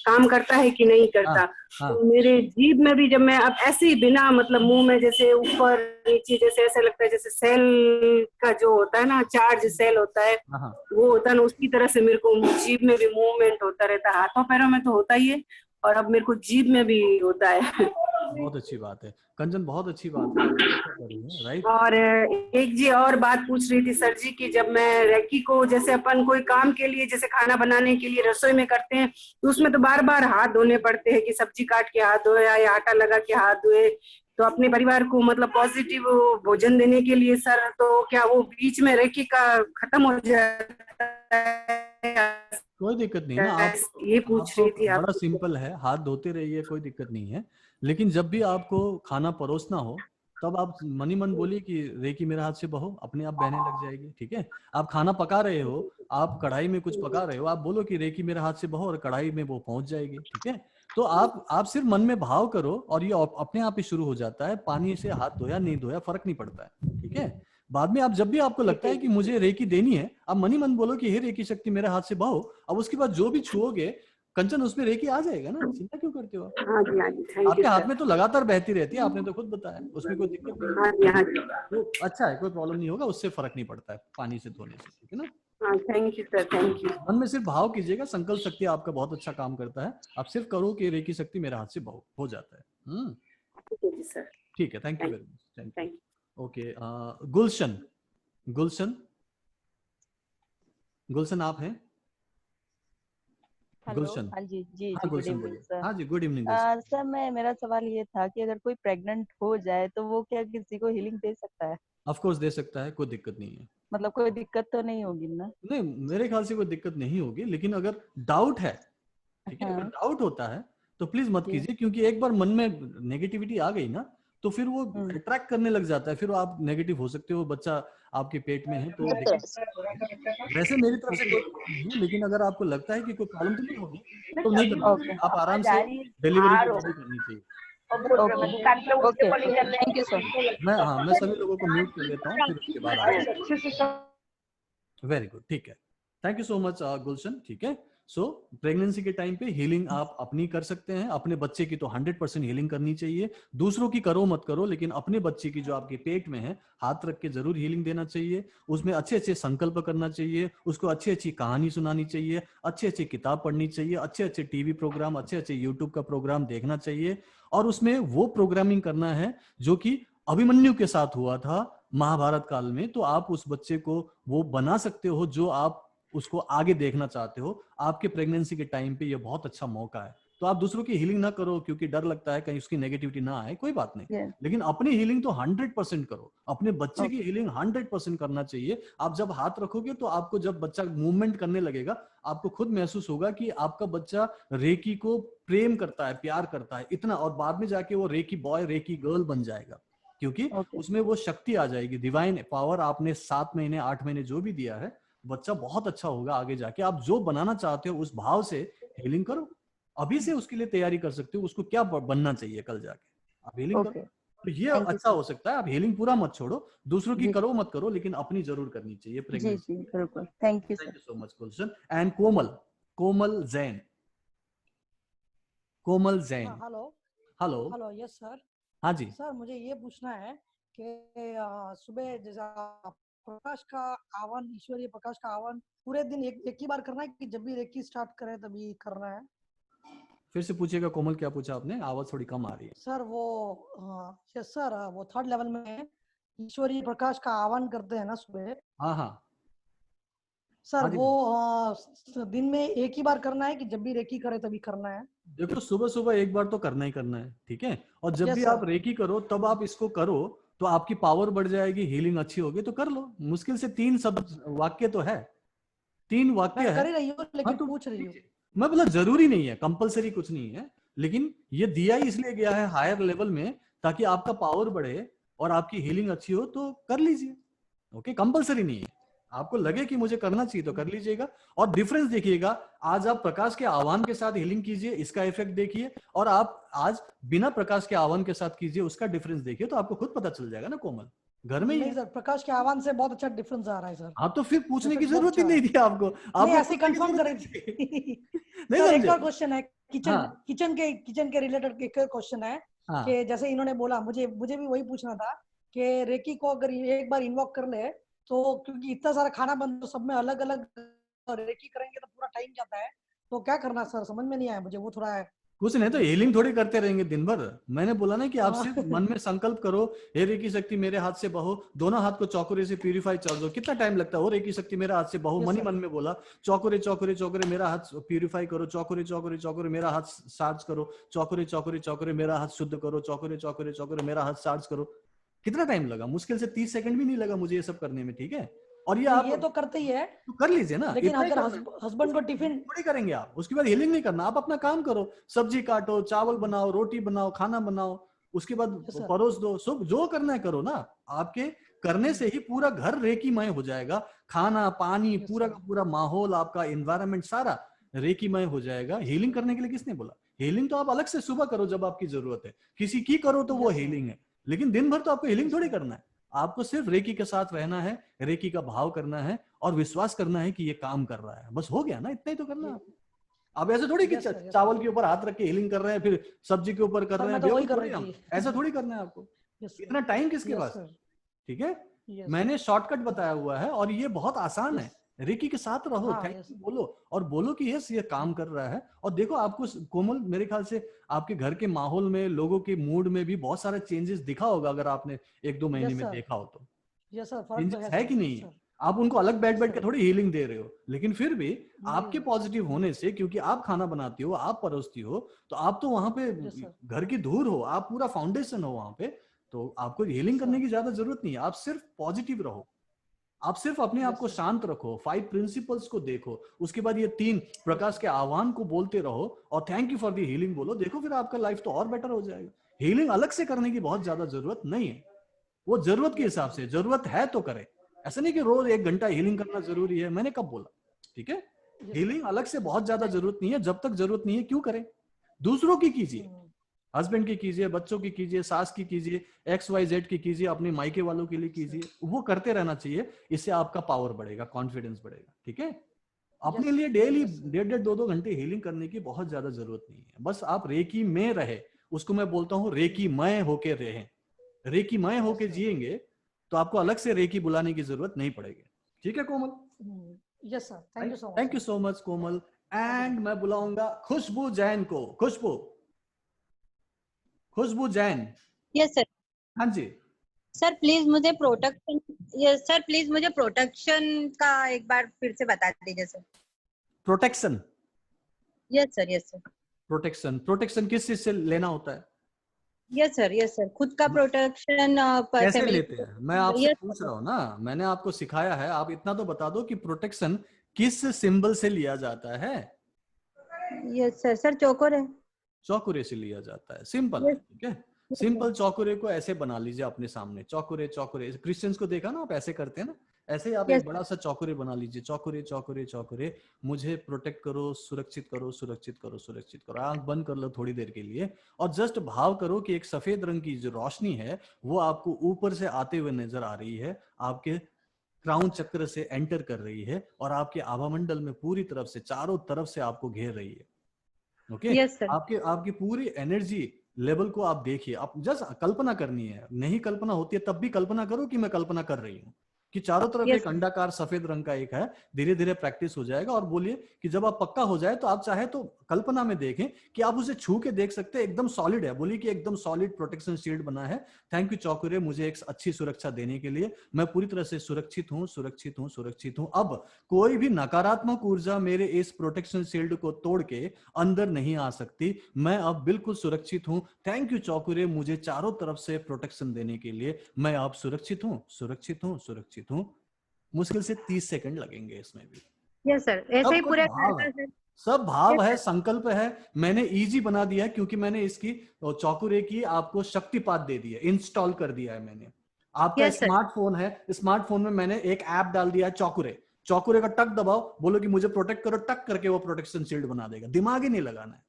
[SPEAKER 7] काम करता है कि नहीं करता।
[SPEAKER 1] हाँ।
[SPEAKER 7] तो मेरे जीभ में भी जब मैं अब ऐसे ही बिना मतलब मुंह में जैसे ऊपर नीचे जैसे ऐसा लगता है जैसे सेल का जो होता है ना, चार्ज सेल होता है,
[SPEAKER 1] हाँ।
[SPEAKER 7] वो होता है ना, उसकी तरह से मेरे को जीभ में भी मूवमेंट होता रहता है। हाथों पैरों में तो होता ही है और अब मेरे को जीभ में भी होता है।
[SPEAKER 1] बहुत अच्छी बात है कंचन, बहुत अच्छी बात है, आप बहुत अच्छा कर रही हैं, राइट।
[SPEAKER 7] और एक जी और बात पूछ रही थी सर जी की, जब मैं रेकी को जैसे अपन कोई काम के लिए जैसे खाना बनाने के लिए रसोई में करते हैं तो उसमें तो बार बार हाथ धोने पड़ते हैं कि सब्जी काट के हाथ धोए या आटा लगा के हाथ धोए, तो अपने परिवार को मतलब पॉजिटिव भोजन देने के लिए सर, तो क्या वो बीच में रेकी का खत्म हो जाता है?
[SPEAKER 1] कोई दिक्कत नहीं है ना, आप
[SPEAKER 7] ये पूछ रही थी
[SPEAKER 1] बड़ा
[SPEAKER 7] आपसे।
[SPEAKER 1] सिंपल है, हाथ धोते रहिए, कोई दिक्कत नहीं है। लेकिन जब भी आपको खाना परोसना हो तब आप मनी मन बोलिए कि रेकी मेरे हाथ से बहो, अपने आप बहने लग जाएगी, ठीक है। आप खाना पका रहे हो, आप कढ़ाई में कुछ पका रहे हो, आप बोलो कि रेकी मेरे हाथ से बहो और कढ़ाई में वो पहुंच जाएगी, ठीक है। तो आप सिर्फ मन में भाव करो और ये अपने आप ही शुरू हो जाता है। पानी से हाथ धोया नहीं धोया फर्क नहीं पड़ता है, ठीक है। बाद में आप जब भी आपको लगता है कि मुझे रेकी देनी है, आप मनी मन बोलो कि हे रेकी शक्ति मेरे हाथ से बहो। अब उसके बाद जो भी छुओगे कंचन उसमें रेकी आ जाएगा ना, चिंता क्यों करते हो आप?
[SPEAKER 7] हाँ जी, हाँ जी, थैंक यू
[SPEAKER 1] आपके हाथ
[SPEAKER 7] सर।
[SPEAKER 1] में तो लगातार बहती रहती है, आपने तो खुद बताया, उसमें कोई दिक्कत नहीं
[SPEAKER 7] हाँ जी, हाँ जी,
[SPEAKER 1] है। तो अच्छा है, कोई प्रॉब्लम नहीं होगा, उससे फर्क नहीं पड़ता है पानी से धोने से, ठीक है ना।
[SPEAKER 7] हाँ, thank you sir, thank you.
[SPEAKER 1] मन में सिर्फ भाव कीजिएगा, संकल्प शक्ति आपका बहुत अच्छा काम करता है। आप सिर्फ करो कि रेकी शक्ति मेरे हाथ से बहो, हो जाता है।
[SPEAKER 7] ठीक है जी सर।
[SPEAKER 1] ठीक है, thank you very much, thank
[SPEAKER 7] thank
[SPEAKER 1] you. Okay, Gulshan, Gulshan, Gulshan आप हैं?
[SPEAKER 8] हेलो,
[SPEAKER 1] गुलशन,
[SPEAKER 8] हाँ जी जी
[SPEAKER 1] हाँ
[SPEAKER 8] जी, गुड
[SPEAKER 1] गुलशन
[SPEAKER 8] इवनिंग
[SPEAKER 1] बोलिए।
[SPEAKER 8] सर।
[SPEAKER 1] हाँ जी, गुड इवनिंग गुलशन।
[SPEAKER 8] सर मेरा सवाल ये था कि अगर कोई प्रेग्नेंट हो जाए तो वो क्या किसी को हीलिंग दे सकता है?
[SPEAKER 1] ऑफ कोर्स दे सकता है, कोई दिक्कत नहीं है।
[SPEAKER 8] मतलब कोई दिक्कत तो नहीं होगी ना?
[SPEAKER 1] नहीं, मेरे ख्याल से कोई दिक्कत नहीं होगी, लेकिन अगर डाउट है, ठीक है, अगर
[SPEAKER 8] हाँ
[SPEAKER 1] डाउट होता है तो प्लीज मत
[SPEAKER 8] जी।
[SPEAKER 1] कीजिए, क्योंकि एक बार मन में नेगेटिविटी आ गई ना तो फिर वो अट्रैक्ट करने लग जाता है, फिर आप नेगेटिव हो सकते हो, बच्चा आपके पेट में है तो वैसे मेरी तरफ से कोई प्रॉब्लम नहीं है, लेकिन अगर आपको लगता है कि कोई प्रॉब्लम तो नहीं होगी तो नहीं करना चाहिए, आप आराम से डिलीवरी की तैयारी करनी चाहिए।
[SPEAKER 8] Okay, thank you sir.
[SPEAKER 1] मैं सभी लोगों को म्यूट कर लेता हूँ, फिर उसके बाद आगे। वेरी गुड, ठीक है, थैंक यू सो मच गुलशन, ठीक है। सो प्रेगनेंसी के टाइम पे हीलिंग आप अपनी कर सकते हैं, अपने बच्चे की तो 100% हीलिंग करनी चाहिए, दूसरों की करो मत करो, लेकिन अपने बच्चे की जो आपके पेट में है हाथ रख के जरूर हीलिंग देना चाहिए, उसमें अच्छे अच्छे संकल्प करना चाहिए, उसको अच्छी अच्छी कहानी सुनानी चाहिए, अच्छी अच्छी किताब पढ़नी चाहिए, अच्छे अच्छे टीवी प्रोग्राम, अच्छे अच्छे यूट्यूब का प्रोग्राम देखना चाहिए, और उसमें वो प्रोग्रामिंग करना है जो कि अभिमन्यु के साथ हुआ था महाभारत काल में। तो आप उस बच्चे को वो बना सकते हो जो आप उसको आगे देखना चाहते हो। आपके प्रेगनेंसी के टाइम पे ये बहुत अच्छा मौका है, तो आप दूसरों की हीलिंग ना करो क्योंकि डर लगता है कहीं उसकी नेगेटिविटी ना आए, कोई बात नहीं, लेकिन अपनी हीलिंग तो 100% करो, अपने बच्चे की हीलिंग 100% करना चाहिए। आप जब हाथ रखोगे तो आपको जब बच्चा मूवमेंट करने लगेगा आपको खुद महसूस होगा कि आपका बच्चा रेकी को प्रेम करता है, प्यार करता है इतना, और बाद में जाके वो रेकी बॉय रेकी गर्ल बन जाएगा, क्योंकि उसमें वो शक्ति आ जाएगी, डिवाइन पावर आपने 7 महीने 8 महीने जो भी दिया है, बच्चा बहुत अच्छा होगा आगे जाके। आप जो बनाना चाहते हो उस भाव से हीलिंग करो, अभी से उसके लिए तैयारी कर सकते हो, उसको क्या बनना चाहिए कल जाके, आप हीलिंग करो, तो ये अच्छा हो सकता है। आप हीलिंग पूरा मत छोड़ो, दूसरों की करो मत करो, लेकिन अपनी जरूर करनी चाहिए प्रेगनेंसी।
[SPEAKER 8] जी बिल्कुल, thank you
[SPEAKER 1] so much Gulshan. And Komal, Komal Jain, Komal Jain.
[SPEAKER 9] Hello
[SPEAKER 1] hello
[SPEAKER 9] hello, yes sir.
[SPEAKER 1] हाँ जी
[SPEAKER 9] सर, मुझे ये पूछना है कि सुबह जैसा प्रकाश का आह्वान, ईश्वरीय प्रकाश का आह्वान पूरे दिन एक ही बार करना है कि जब भी रेकी स्टार्ट करें तभी करना है?
[SPEAKER 1] फिर से पूछिएगा कोमल, क्या पूछा आपने, आवाज थोड़ी कम आ रही है।
[SPEAKER 9] सर वो यस सर, वो 3rd लेवल में ईश्वरीय प्रकाश का आह्वान करते हैं ना सुबह।
[SPEAKER 1] हाँ हाँ
[SPEAKER 9] सर
[SPEAKER 1] हाँ
[SPEAKER 9] वो दिन में एक ही बार करना है कि जब भी रेकी करे तभी करना है?
[SPEAKER 1] देखो सुबह सुबह एक बार तो करना ही करना है, ठीक है, और जब भी आप रेकी करो तब आप इसको करो तो आपकी पावर बढ़ जाएगी, हीलिंग अच्छी होगी, तो कर लो। मुश्किल से 3 शब्द वाक्य तो है, 3 वाक्य है,
[SPEAKER 9] कर ही रही हूँ, लेकिन
[SPEAKER 1] हाँ, तो
[SPEAKER 9] पूछ रही हूँ
[SPEAKER 1] मैं बोला जरूरी नहीं है, कंपलसरी कुछ नहीं है, लेकिन ये दिया ही इसलिए गया है हायर लेवल में ताकि आपका पावर बढ़े और आपकी हीलिंग अच्छी हो, तो कर लीजिए। ओके, कंपलसरी नहीं है, आपको लगे कि मुझे करना चाहिए तो कर लीजिएगा। और डिफरेंस देखिएगा, आज आप प्रकाश के आह्वान के साथ हीलिंग कीजिए, इसका इफेक्ट देखिए, और आप आज बिना प्रकाश के आह्वान के साथ कीजिए, उसका डिफरेंस देखिए, तो आपको खुद पता चल जाएगा ना कोमल। घर में ही
[SPEAKER 9] नहीं
[SPEAKER 1] है।
[SPEAKER 9] सर, प्रकाश के आह्वान से बहुत अच्छा डिफरेंस आ रहा है सर।
[SPEAKER 1] हाँ तो फिर पूछने की
[SPEAKER 9] इफेक्ट बहुत
[SPEAKER 1] जरूरत ही
[SPEAKER 9] अच्छा
[SPEAKER 1] नहीं
[SPEAKER 9] है।
[SPEAKER 1] थी आपको,
[SPEAKER 9] नहीं,
[SPEAKER 1] आपको
[SPEAKER 9] ऐसे
[SPEAKER 1] पूछने की
[SPEAKER 9] कंफर्म
[SPEAKER 1] जरूरत
[SPEAKER 9] कर
[SPEAKER 1] नहीं
[SPEAKER 9] रही
[SPEAKER 1] थी।
[SPEAKER 9] थी।
[SPEAKER 1] नहीं
[SPEAKER 9] सर एक
[SPEAKER 1] समझे?
[SPEAKER 9] और क्वेश्चन है, किचन
[SPEAKER 1] हाँ
[SPEAKER 9] किचन के रिलेटेड एक क्वेश्चन है
[SPEAKER 1] हाँ
[SPEAKER 9] कि जैसे इन्होंने बोला, मुझे मुझे भी वही पूछना था कि रेकी को अगर एक बार इन्वॉक कर ले तो, क्योंकि इतना सारा खाना बन तो सब में अलग अलग रेकी करेंगे तो पूरा टाइम जाता है, तो क्या करना सर, समझ में नहीं आया मुझे, वो थोड़ा है।
[SPEAKER 1] कुछ नहीं तो हीलिंग थोड़ी करते रहेंगे दिन भर। मैंने बोला ना कि आप
[SPEAKER 9] हाँ।
[SPEAKER 1] सिर्फ मन में संकल्प करो, हे रेकी शक्ति मेरे हाथ से बहो, दोनों हाथ को चौकोरे से प्यूरिफाई कर दो। कितना टाइम लगता है? वो रेकी शक्ति मेरा हाथ से बहो,
[SPEAKER 9] यस
[SPEAKER 1] मन ही
[SPEAKER 9] सर।
[SPEAKER 1] मन में बोला, चौकोरे चौकोरे चौकोरे मेरा हाथ प्यूरिफाई करो, चौकोरे चौकोरे चौकोरे मेरा हाथ चार्ज करो, चौकोरे चौकोरे चौकोरे मेरा हाथ शुद्ध करो, चौकोरे चौकोरे चौकोरे मेरा हाथ चार्ज करो। कितना टाइम लगा? मुश्किल से 30 सेकंड भी नहीं लगा मुझे ये सब करने में, ठीक है? और ये
[SPEAKER 9] नहीं,
[SPEAKER 1] आप
[SPEAKER 9] ये तो करते ही है,
[SPEAKER 1] तो कर लीजिए ना,
[SPEAKER 9] लेकिन
[SPEAKER 1] इतना ही
[SPEAKER 9] अगर
[SPEAKER 1] करना है।
[SPEAKER 9] हस्बैंड को टिफिन
[SPEAKER 1] थोड़ी करेंगे आप, उसके बाद हीलिंग नहीं करना, आप अपना काम करो, सब्जी काटो, चावल बनाओ, रोटी बनाओ, खाना बनाओ, उसके बाद
[SPEAKER 9] यस सर।
[SPEAKER 1] परोस दो, सब जो करना है करो ना। आपके करने से ही पूरा घर रेकीमय हो जाएगा, खाना पानी
[SPEAKER 9] यस
[SPEAKER 1] पूरा
[SPEAKER 9] सर।
[SPEAKER 1] का पूरा माहौल आपका एनवायरनमेंट सारा रेकीमय हो जाएगा। हीलिंग करने के लिए किसने बोला? हीलिंग तो आप अलग से सुबह करो जब आपकी जरूरत है, किसी की करो तो वो
[SPEAKER 9] यस सर।
[SPEAKER 1] हीलिंग है, लेकिन दिन भर तो आपको हीलिंग
[SPEAKER 9] यस
[SPEAKER 1] थोड़ी
[SPEAKER 9] सर।
[SPEAKER 1] करना है। आपको सिर्फ रेकी के साथ रहना है, रेकी का भाव करना है और विश्वास करना है कि ये काम कर रहा है, बस हो गया ना, इतना ही तो करना है आपको। अब ऐसे थोड़ी कि
[SPEAKER 9] यस सर। यस
[SPEAKER 1] चावल
[SPEAKER 9] सर।
[SPEAKER 1] के ऊपर हाथ रख के हीलिंग कर रहे हैं, फिर सब्जी के ऊपर कर
[SPEAKER 9] सर
[SPEAKER 1] रहे
[SPEAKER 9] मैं
[SPEAKER 1] हैं,
[SPEAKER 9] तो वही
[SPEAKER 1] बेवकूफ
[SPEAKER 9] कर
[SPEAKER 1] थोड़ी
[SPEAKER 9] रही
[SPEAKER 1] हम,
[SPEAKER 9] थी।
[SPEAKER 1] ऐसा थोड़ी करना है आपको।
[SPEAKER 9] यस
[SPEAKER 1] इतना टाइम किसके
[SPEAKER 9] यस
[SPEAKER 1] पास है?
[SPEAKER 9] सर।
[SPEAKER 1] ठीक है,
[SPEAKER 9] यस
[SPEAKER 1] मैंने शॉर्टकट बताया हुआ है और ये बहुत आसान है।
[SPEAKER 9] यस।
[SPEAKER 1] रिकी के साथ रहो,
[SPEAKER 9] हाँ
[SPEAKER 1] थैंक
[SPEAKER 9] यस।
[SPEAKER 1] यू बोलो और बोलो कि यस ये काम कर रहा है। और देखो आपको कोमल, मेरे ख्याल से आपके घर के माहौल में, लोगों के मूड में भी बहुत सारा चेंजेस दिखा होगा, अगर आपने 1-2 महीने
[SPEAKER 9] यस
[SPEAKER 1] में
[SPEAKER 9] सर।
[SPEAKER 1] देखा हो तो।
[SPEAKER 9] यस सर, फर्क तो
[SPEAKER 1] चेंजेस
[SPEAKER 9] है
[SPEAKER 1] है
[SPEAKER 9] सर।
[SPEAKER 1] कि नहीं
[SPEAKER 9] यस
[SPEAKER 1] है?
[SPEAKER 9] सर।
[SPEAKER 1] आप उनको अलग बैठ
[SPEAKER 9] यस
[SPEAKER 1] बैठ के
[SPEAKER 9] सर।
[SPEAKER 1] थोड़ी हीलिंग दे रहे हो, लेकिन फिर भी आपके
[SPEAKER 9] नहीं।
[SPEAKER 1] पॉजिटिव होने से, क्योंकि आप खाना बनाती हो, आप परोसती हो, तो आप तो वहां पे
[SPEAKER 9] यस सर।
[SPEAKER 1] घर की धूल हो, आप पूरा फाउंडेशन हो वहां पे, तो आपको हीलिंग
[SPEAKER 9] यस
[SPEAKER 1] करने
[SPEAKER 9] सर।
[SPEAKER 1] की ज्यादा जरूरत नहीं है। आप सिर्फ पॉजिटिव रहो, आप सिर्फ अपने आप
[SPEAKER 9] यस
[SPEAKER 1] को
[SPEAKER 9] सर।
[SPEAKER 1] शांत रखो, 5 प्रिंसिपल्स को देखो, उसके बाद ये 3 प्रकाश के आह्वान को बोलते रहो और thank you for the healing बोलो। देखो फिर आपका लाइफ तो और बेटर हो जाएगा। हीलिंग अलग से करने की बहुत ज्यादा जरूरत नहीं है, वो जरूरत के
[SPEAKER 9] यस
[SPEAKER 1] हिसाब
[SPEAKER 9] सर।
[SPEAKER 1] से, जरूरत है तो करे। ऐसा नहीं कि रोज 1 घंटा हीलिंग करना जरूरी है, मैंने कब बोला? ठीक है,
[SPEAKER 9] यस
[SPEAKER 1] हीलिंग
[SPEAKER 9] सर।
[SPEAKER 1] अलग से
[SPEAKER 9] यस
[SPEAKER 1] बहुत
[SPEAKER 9] सर।
[SPEAKER 1] ज्यादा जरूरत नहीं है। जब तक जरूरत नहीं है क्यों करें? दूसरों की कीजिए, हस्बैंड की कीजिए, बच्चों की कीजिए, सास की कीजिए, XYZ की कीजिए, अपने मायके वालों के लिए कीजिए, वो करते रहना चाहिए। इससे आपका पावर बढ़ेगा, कॉन्फिडेंस बढ़ेगा। ठीक है, अपने लिए डेली 1.5-2 घंटे हीलिंग करने की बहुत ज्यादा जरूरत नहीं है। बस आप रेकी में रहे, उसको मैं बोलता हूँ रेकी मय होके रहे। रेकी मय होके जिएंगे तो आपको अलग से रेकी बुलाने की जरूरत नहीं पड़ेगी। ठीक है Komal?
[SPEAKER 9] Yes sir, thank you so much.
[SPEAKER 1] Thank you so much Komal. And मैं बुलाऊंगा खुशबू जैन को। खुशबू जैन।
[SPEAKER 2] Yes sir.
[SPEAKER 1] हाँ जी।
[SPEAKER 2] सर प्लीज मुझे प्रोटेक्शन, यस सर प्लीज मुझे प्रोटेक्शन का एक बार फिर से बता दीजिए sir.
[SPEAKER 1] Protection?
[SPEAKER 2] Yes sir. Yes sir.
[SPEAKER 1] Protection किस चीज से लेना होता है?
[SPEAKER 2] यस सर, खुद का प्रोटेक्शन,
[SPEAKER 1] कैसे
[SPEAKER 2] फैमिली।
[SPEAKER 1] लेते हैं मैं आपसे पूछ रहा हूँ ना, मैंने आपको सिखाया है, आप इतना तो बता दो कि प्रोटेक्शन किस सिंबल से लिया जाता है?
[SPEAKER 2] यस सर चौकोर है।
[SPEAKER 1] चौकुरे से लिया जाता है, सिंपल है। ठीक है, सिंपल चौकुरे को ऐसे बना लीजिए अपने सामने, चौकुरे चौकुरे। क्रिश्चियंस को देखा ना आप ऐसे करते हैं ना, ऐसे ही आप एक बड़ा सा चौकुरे बना लीजिए। चौकुरे चौकुरे चौकुरे, मुझे प्रोटेक्ट करो, सुरक्षित करो, सुरक्षित करो, सुरक्षित करो। आंख बंद कर लो थोड़ी देर के लिए और जस्ट भाव करो कि एक सफेद रंग की जो रोशनी है वो आपको ऊपर से आते हुए नजर आ रही है, आपके क्राउन चक्र से एंटर कर रही है और आपके आभामंडल में पूरी तरफ से, चारों तरफ से आपको घेर रही है। ओके, आपके आपकी पूरी एनर्जी लेवल को आप देखिए। आप जस्ट कल्पना करनी है, नहीं कल्पना होती है तब भी कल्पना करो कि मैं कल्पना कर रही हूँ कि चारों तरफ एक अंडाकार सफेद रंग का एक है। धीरे धीरे प्रैक्टिस हो जाएगा और बोलिए कि जब आप पक्का हो जाए तो आप चाहे तो कल्पना में देखें कि आप उसे छू के देख सकते हैं, एकदम सॉलिड है। बोलिए कि एकदम सॉलिड प्रोटेक्शन शील्ड बना है। थैंक यू चौकुरे, मुझे एक अच्छी सुरक्षा देने के लिए। मैं पूरी तरह से सुरक्षित हूँ, सुरक्षित हूँ, सुरक्षित हूँ। अब कोई भी नकारात्मक ऊर्जा मेरे इस प्रोटेक्शन शील्ड को तोड़ के अंदर नहीं आ सकती। मैं अब बिल्कुल सुरक्षित हूँ। थैंक यू चौकुरे, मुझे चारों तरफ से प्रोटेक्शन देने के लिए। मैं अब सुरक्षित हूँ, सुरक्षित हूँ, सुरक्षित हूँ। मुश्किल से 30 सेकंड लगेंगे इसमें भी।
[SPEAKER 2] यस सर, ऐसे ही पूरे
[SPEAKER 1] भाव है, सब भाव है, संकल्प है। मैंने इजी बना दिया क्योंकि मैंने इसकी चौकुरे की आपको शक्तिपात दे दी है, इंस्टॉल कर दिया है मैंने। आपका स्मार्टफोन है, स्मार्टफोन में मैंने एक ऐप डाल दिया है चौकुरे। चौकुरे का टक दबाओ, बोलो कि मुझे प्रोटेक्ट करो, टक करके वो प्रोटेक्शन शील्ड बना देगा। दिमाग ही नहीं लगाना है।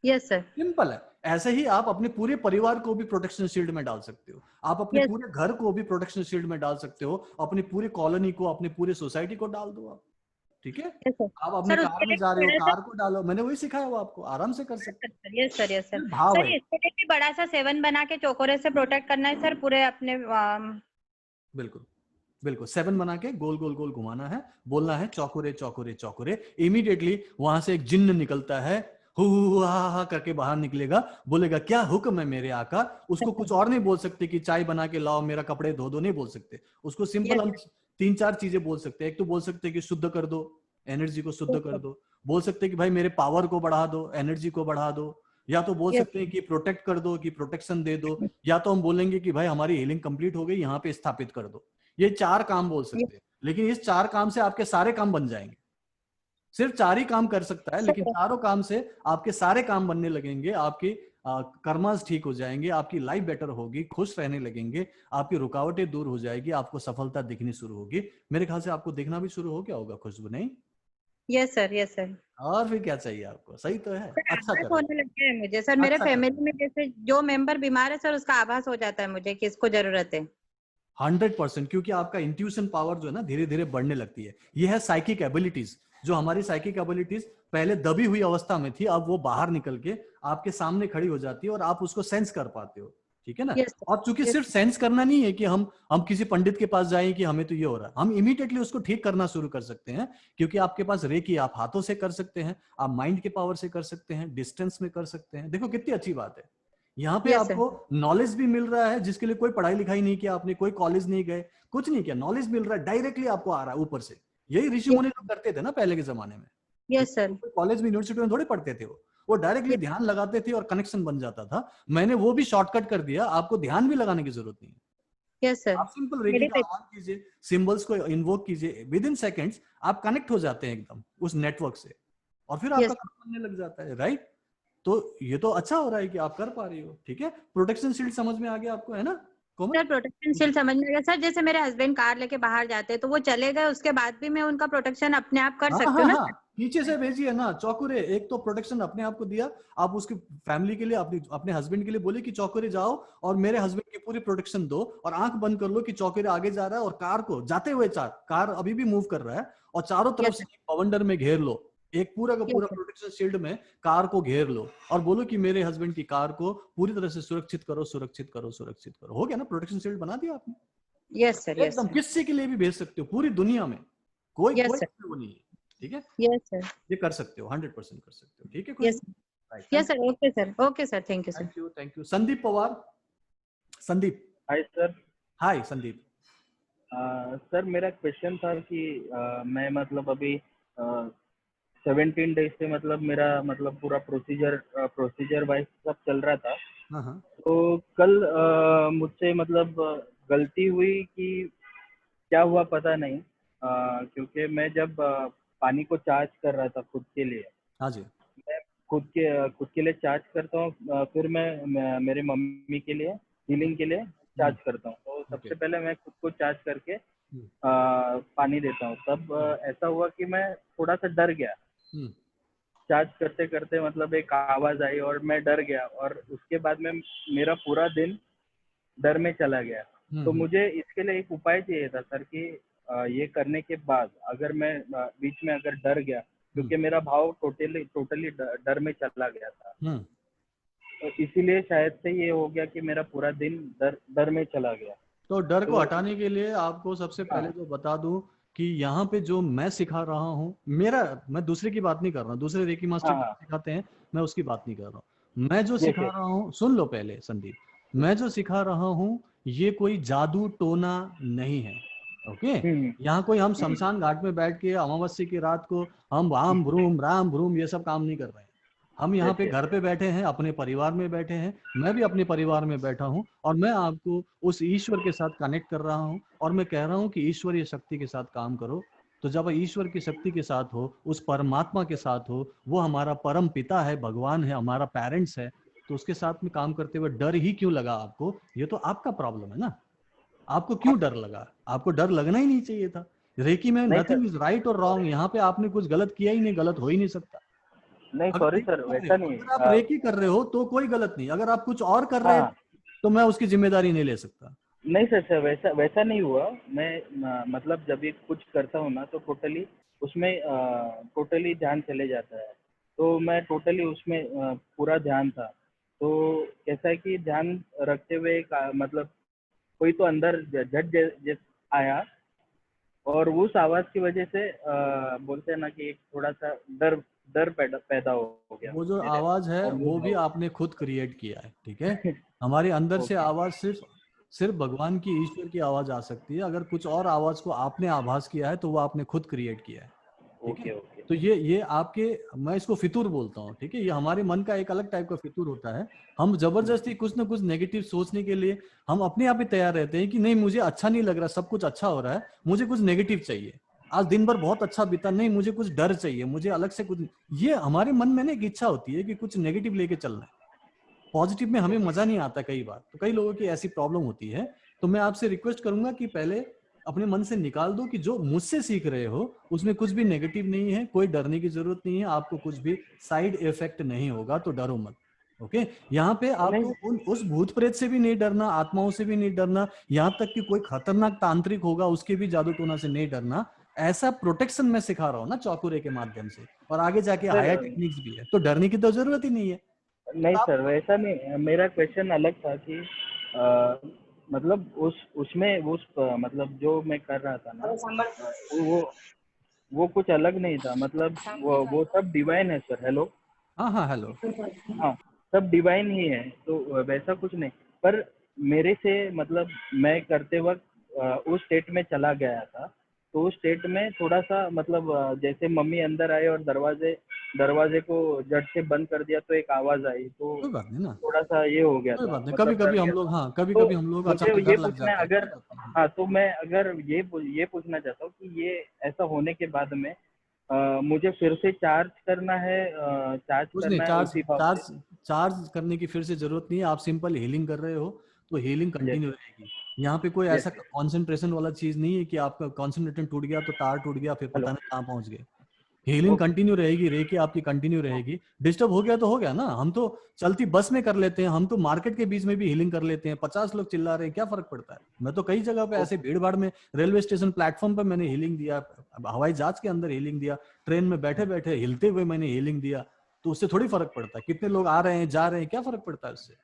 [SPEAKER 2] यस सर,
[SPEAKER 1] सिंपल है। ऐसे ही आप अपने पूरे परिवार को भी प्रोटेक्शन शील्ड में डाल सकते हो, आप अपने पूरे घर को भी प्रोटेक्शन शील्ड में डाल सकते हो, अपनी पूरी कॉलोनी को, अपनी पूरे सोसाइटी को डाल दो आप, ठीक है। आप अपने कार में जा रहे हो, कार को डालो, मैंने वही सिखाया वो आपको, आराम से कर सकते
[SPEAKER 2] हैं। Yes sir, yes sir.
[SPEAKER 1] भाव
[SPEAKER 2] सर
[SPEAKER 1] है।
[SPEAKER 2] इसके लिए भी बड़ा सा 7 बना के चौकोरे से प्रोटेक्ट करना है सर पूरे अपने
[SPEAKER 1] बिल्कुल बिल्कुल 7 बना के गोल गोल गोल घुमाना है, बोलना है चौकोरे चौकोरे चौकोरे। इमीडिएटली वहां से एक जिन्न निकलता है, हु हा करके बाहर निकलेगा, बोलेगा क्या हुक्म है मेरे आका। उसको कुछ और नहीं बोल सकते कि चाय बना के लाओ, मेरा कपड़े धो दो, नहीं बोल सकते उसको। सिंपल हम 3-4 चीजें बोल सकते हैं। एक तो बोल सकते हैं कि शुद्ध कर दो, एनर्जी को शुद्ध कर दो। बोल सकते हैं कि भाई मेरे पावर को बढ़ा दो, एनर्जी को बढ़ा दो। या तो बोल सकते हैं कि प्रोटेक्ट कर दो, कि प्रोटेक्शन दे दो। या तो हम बोलेंगे कि भाई हमारी हीलिंग कंप्लीट हो गई, यहाँ पे स्थापित कर दो। ये 4 काम बोल सकते हैं, लेकिन इस 4 काम से आपके सारे काम बन जाएंगे। सिर्फ 4 ही काम कर सकता है, लेकिन चारों काम से आपके सारे काम बनने लगेंगे। आपकी कर्मास ठीक हो जाएंगे, आपकी लाइफ बेटर होगी, खुश रहने लगेंगे, आपकी रुकावटें दूर हो जाएगी, आपको सफलता दिखनी शुरू होगी। मेरे ख्याल से आपको दिखना भी शुरू हो गया होगा खुशबू, नहीं?
[SPEAKER 2] Yes sir, yes sir.
[SPEAKER 1] और फिर क्या चाहिए आपको? सही तो है। अच्छा कर
[SPEAKER 2] होने लग गया है मुझे सर, मेरे फैमिली में जैसे जो मेंबर बीमार है सर, उसका आभास हो जाता है मुझे कि इसको जरूरत है।
[SPEAKER 1] 100%, क्योंकि आपका इंट्यूशन पावर जो है ना धीरे धीरे बढ़ने लगती है। ये है साइकिक एबिलिटीज। जो हमारी साइकिक एबिलिटीज पहले दबी हुई अवस्था में थी, अब वो बाहर निकल के आपके सामने खड़ी हो जाती है और आप उसको सेंस कर पाते हो, ठीक है ना। और चूंकि सिर्फ सेंस करना नहीं है कि हम किसी पंडित के पास जाएं कि हमें तो ये हो रहा है, हम इमीडिएटली उसको ठीक करना शुरू कर सकते हैं। क्योंकि आपके पास रेकी आप हाथों से कर सकते हैं, आप माइंड के पावर से कर सकते हैं, डिस्टेंस में कर सकते हैं। देखो कितनी अच्छी बात है। यहाँ पे आपको नॉलेज भी मिल रहा है, जिसके लिए कोई पढ़ाई लिखाई नहीं किया आपने, कोई कॉलेज नहीं गए, कुछ नहीं किया, नॉलेज मिल रहा है, डायरेक्टली आपको आ रहा है ऊपर से। यही ऋषि मुनि लोग करते थे ना पहले के जमाने में।
[SPEAKER 2] Yes sir.
[SPEAKER 1] कॉलेज में, यूनिवर्सिटी में थोड़े पढ़ते थे वो डायरेक्टली ध्यान लगाते थे और कनेक्शन बन जाता था। मैंने वो भी शॉर्टकट कर दिया, आपको ध्यान भी लगाने की जरूरत नहीं है।
[SPEAKER 2] Yes sir.
[SPEAKER 1] आप सिंपल रेकी का आह्वान कीजिए, सिंबल्स को इन्वोक कीजिए, विद इन सेकेंड्स आप कनेक्ट हो जाते हैं एकदम उस नेटवर्क से, और फिर आपका काम बनने लग जाता है, राइट। तो ये तो अच्छा हो रहा है कि आप कर पा रही हो, ठीक है। प्रोटेक्शन शील्ड समझ में आ गया आपको, है ना?
[SPEAKER 2] सर प्रोटेक्शन शील्ड समझ में गया सर। जैसे मेरे हस्बैंड कार लेके बाहर जाते हैं तो वो चले गए, उसके बाद भी मैं उनका प्रोटेक्शन अपने आप कर सकती हूँ ना?
[SPEAKER 1] पीछे से भेजिए ना चौकुरे। एक तो प्रोटेक्शन अपने आप को दिया, आप उसकी फैमिली के लिए, अपने हस्बैंड के लिए बोले कि चौकुरे जाओ और मेरे हस्बैंड की पूरी प्रोटेक्शन दो, और आंख बंद कर लो कि चौकुरे आगे जा रहा है और कार को जाते हुए कार अभी भी मूव कर रहा है, और चारों तरफ से बवंडर में घेर लो, एक पूरा का पूरा प्रोटेक्शन शील्ड में कार को घेर लो, और बोलो कि मेरे हस्बैंड की कार को पूरी तरह से सुरक्षित करो, सुरक्षित करो, सुरक्षित करो। हो गया ना, प्रोटेक्शन शील्ड बना दिया आपने।
[SPEAKER 2] यस सर,
[SPEAKER 1] एकदम किसी के लिए भी भेज सकते हो पूरी दुनिया में, कोई वो नहीं है, ठीक है।
[SPEAKER 2] यस सर,
[SPEAKER 1] ये कर सकते हो, 100% कर सकते हो, ठीक है।
[SPEAKER 2] Yes sir, okay sir, okay sir, thank you sir.
[SPEAKER 1] Thank you. Sandeep Pawar. Sandeep.
[SPEAKER 10] Hi sir.
[SPEAKER 1] Hi Sandeep.
[SPEAKER 10] Sir मेरा क्वेश्चन था कि मैं मतलब अभी 17 डेज से मतलब मेरा मतलब पूरा प्रोसीजर वाइज सब चल रहा था। तो कल मुझसे मतलब गलती हुई कि क्या हुआ पता नहीं, क्योंकि मैं जब पानी को चार्ज कर रहा था खुद के लिए,
[SPEAKER 1] हाँ जी,
[SPEAKER 10] मैं खुद के लिए चार्ज करता हूँ, फिर मैं मेरे मम्मी के लिए हीलिंग के लिए चार्ज करता हूँ। तो सबसे पहले मैं खुद को चार्ज करके पानी देता हूँ। तब ऐसा हुआ कि मैं थोड़ा सा डर गया। चार्ज करते करते मतलब एक आवाज आई और मैं डर गया, और उसके बाद में मेरा पूरा दिन डर में चला गया। तो मुझे इसके लिए एक उपाय चाहिए था सर कि ये करने के बाद अगर मैं बीच में अगर डर गया, क्योंकि मेरा भाव टोटली डर में चला गया था, तो इसीलिए शायद से ये हो गया कि मेरा पूरा दिन डर में चला गया।
[SPEAKER 1] तो डर को हटाने के लिए आपको सबसे पहले जो बता दूं कि यहाँ पे जो मैं सिखा रहा हूँ, मैं दूसरे की बात नहीं कर रहा हूँ, दूसरे रेकी मास्टर सिखाते हैं, मैं उसकी बात नहीं कर रहा हूँ। मैं जो सिखा रहा हूँ, सुन लो पहले संदीप, मैं जो सिखा रहा हूँ ये कोई जादू टोना नहीं है, ओके। यहाँ कोई हम शमशान घाट में बैठ के अमावस्या की रात को हम राम भ्रूम ये सब काम नहीं कर रहे हैं। हम यहाँ पे घर पे बैठे हैं, अपने परिवार में बैठे हैं, मैं भी अपने परिवार में बैठा हूँ, और मैं आपको उस ईश्वर के साथ कनेक्ट कर रहा हूँ, और मैं कह रहा हूँ कि ईश्वरीय शक्ति के साथ काम करो। तो जब ईश्वर की शक्ति के साथ हो, उस परमात्मा के साथ हो, वो हमारा परम पिता है, भगवान है, हमारा पेरेंट्स है, तो उसके साथ में काम करते हुए डर ही क्यों लगा आपको? ये तो आपका प्रॉब्लम है ना, आपको क्यों डर लगा? आपको डर लगना ही नहीं चाहिए था। रेकी में नथिंग इज राइट और रॉन्ग, यहाँ पे आपने कुछ गलत किया ही नहीं, गलत हो ही नहीं सकता।
[SPEAKER 10] नहीं
[SPEAKER 1] अगर
[SPEAKER 10] सॉरी
[SPEAKER 1] रेकी
[SPEAKER 10] सर,
[SPEAKER 1] कर रहे
[SPEAKER 10] वैसा
[SPEAKER 1] हो,
[SPEAKER 10] नहीं।
[SPEAKER 1] अगर आप रेकी कर रहे हो तो कोई गलत नहीं, अगर आप कुछ और कर रहे हैं
[SPEAKER 10] हाँ
[SPEAKER 1] तो मैं उसकी जिम्मेदारी नहीं ले सकता।
[SPEAKER 10] नहीं सर सर, वैसा वैसा नहीं हुआ। मैं मतलब जब ये कुछ करता हूँ ना तो टोटली उसमें टोटली ध्यान चले जाता है। तो मैं टोटली उसमें पूरा ध्यान था। तो कैसा है कि ध्यान रखते हुए मतलब कोई तो अंदर झट आया, और उस आवाज की वजह से बोलते हैं ना कि एक थोड़ा सा डर डर पैदा हो गया
[SPEAKER 1] वो जो
[SPEAKER 10] मेरे
[SPEAKER 1] आवाज है
[SPEAKER 10] और
[SPEAKER 1] वो भी
[SPEAKER 10] वो
[SPEAKER 1] आपने खुद क्रिएट किया है, ठीक है। हमारे अंदर से
[SPEAKER 10] ओके
[SPEAKER 1] आवाज सिर्फ सिर्फ भगवान की, ईश्वर की आवाज आ सकती है। अगर कुछ और आवाज को आपने आभास किया है तो वो आपने खुद क्रिएट किया है, ठीक है।
[SPEAKER 10] ओके ओके
[SPEAKER 1] तो ये आपके, मैं इसको फितूर बोलता हूँ, ठीक है। ये हमारे मन का एक अलग टाइप का फितूर होता है। हम जबरदस्ती कुछ ना कुछ नेगेटिव सोचने के लिए हम अपने आप ही तैयार रहते हैं कि नहीं मुझे अच्छा नहीं लग रहा, सब कुछ अच्छा हो रहा है, मुझे कुछ नेगेटिव चाहिए। आज दिन भर बहुत अच्छा बीता, नहीं मुझे कुछ डर चाहिए, मुझे अलग से कुछ। ये हमारे मन में ना एक इच्छा होती है कि कुछ नेगेटिव लेके चलना है, पॉजिटिव में हमें मजा नहीं आता कई बार। तो कई लोगों की ऐसी प्रॉब्लम होती है। तो मैं आपसे रिक्वेस्ट करूंगा कि पहले अपने मन से निकाल दो कि जो मुझसे सीख रहे हो उसमें कुछ भी नेगेटिव नहीं है, कोई डरने की जरूरत नहीं है, आपको कुछ भी साइड इफेक्ट नहीं होगा, तो डरो मत। ओके, यहाँ पे
[SPEAKER 10] नहीं
[SPEAKER 1] आपको उस भूत प्रेत से भी नहीं डरना, आत्माओं से भी नहीं डरना, यहाँ तक कि कोई खतरनाक तांत्रिक होगा उसके भी जादू टोना से नहीं डरना। ऐसा प्रोटेक्शन मैं सिखा रहा हूँ ना चौकुरे के माध्यम से, और आगे जाके हायर
[SPEAKER 10] सर
[SPEAKER 1] टेक्निक्स भी है, तो डरने की तो जरूरत ही नहीं है।
[SPEAKER 10] नहीं
[SPEAKER 1] आप
[SPEAKER 10] सर, वैसा नहीं। मेरा क्वेश्चन अलग था कि मतलब उसमें मतलब जो मैं कर रहा था ना, वो कुछ अलग नहीं था। मतलब वो सब डिवाइन है सर। हेलो।
[SPEAKER 1] हाँ हाँ हेलो।
[SPEAKER 10] हाँ, सब डिवाइन ही है, तो वैसा कुछ नहीं। पर मेरे से मतलब मैं करते वक्त उस स्टेट में चला गया था। तो उस स्टेट में थोड़ा सा मतलब जैसे मम्मी अंदर आए और दरवाजे को जड़ से बंद कर दिया, तो एक आवाज आई, तो
[SPEAKER 1] कोई बात नहीं ना,
[SPEAKER 10] थोड़ा सा ये हो गया
[SPEAKER 1] कोई
[SPEAKER 10] था,
[SPEAKER 1] बात नहीं। कभी
[SPEAKER 10] मतलब डर
[SPEAKER 1] कभी हम
[SPEAKER 10] गया
[SPEAKER 1] लोग,
[SPEAKER 10] था।
[SPEAKER 1] हाँ कभी
[SPEAKER 10] तो
[SPEAKER 1] कभी हम लोग
[SPEAKER 10] मुझे
[SPEAKER 1] अचानक
[SPEAKER 10] ये
[SPEAKER 1] डर लग
[SPEAKER 10] पूछना है,
[SPEAKER 1] जाता है,
[SPEAKER 10] अगर
[SPEAKER 1] कोई बात नहीं।
[SPEAKER 10] हाँ, तो मैं अगर ये पूछना चाहता हूँ कि ये ऐसा होने के बाद में मुझे फिर से चार्ज करना है, चार्ज
[SPEAKER 1] कुछ नहीं,
[SPEAKER 10] करना है
[SPEAKER 1] चार्ज
[SPEAKER 10] उसी भाव से।
[SPEAKER 1] चार्ज चार्ज करने की फिर से जरूरत नहीं है। आप सिंपल हीलिंग कर रहे हो तो हीलिंग
[SPEAKER 10] यस
[SPEAKER 1] कंटिन्यू रहेगी। यहाँ पे कोई ऐसा
[SPEAKER 10] यस।
[SPEAKER 1] कंसंट्रेशन वाला चीज नहीं है कि आपका कंसंट्रेशन टूट गया तो तार टूट गया फिर
[SPEAKER 10] हेलो।
[SPEAKER 1] पता नहीं कहाँ पहुंच गए। हीलिंग
[SPEAKER 10] ओके
[SPEAKER 1] कंटिन्यू रहेगी, रेकी आपकी कंटिन्यू रहेगी। डिस्टर्ब हो गया तो हो गया ना, हम तो चलती बस में कर लेते हैं, हम तो मार्केट के बीच में भी हीलिंग कर लेते हैं। 50 लोग चिल्ला रहे हैं, क्या फर्क पड़ता है। मैं तो कई जगह पे ऐसे
[SPEAKER 10] ओके
[SPEAKER 1] भीड़ भाड़ में, रेलवे स्टेशन प्लेटफॉर्म पे मैंने हीलिंग दिया, हवाई जहाज के अंदर हीलिंग दिया, ट्रेन में बैठे बैठे हिलते हुए मैंने हीलिंग दिया। तो उससे थोड़ी फर्क पड़ता है कितने लोग आ रहे हैं जा रहे हैं, क्या फर्क पड़ता है उससे।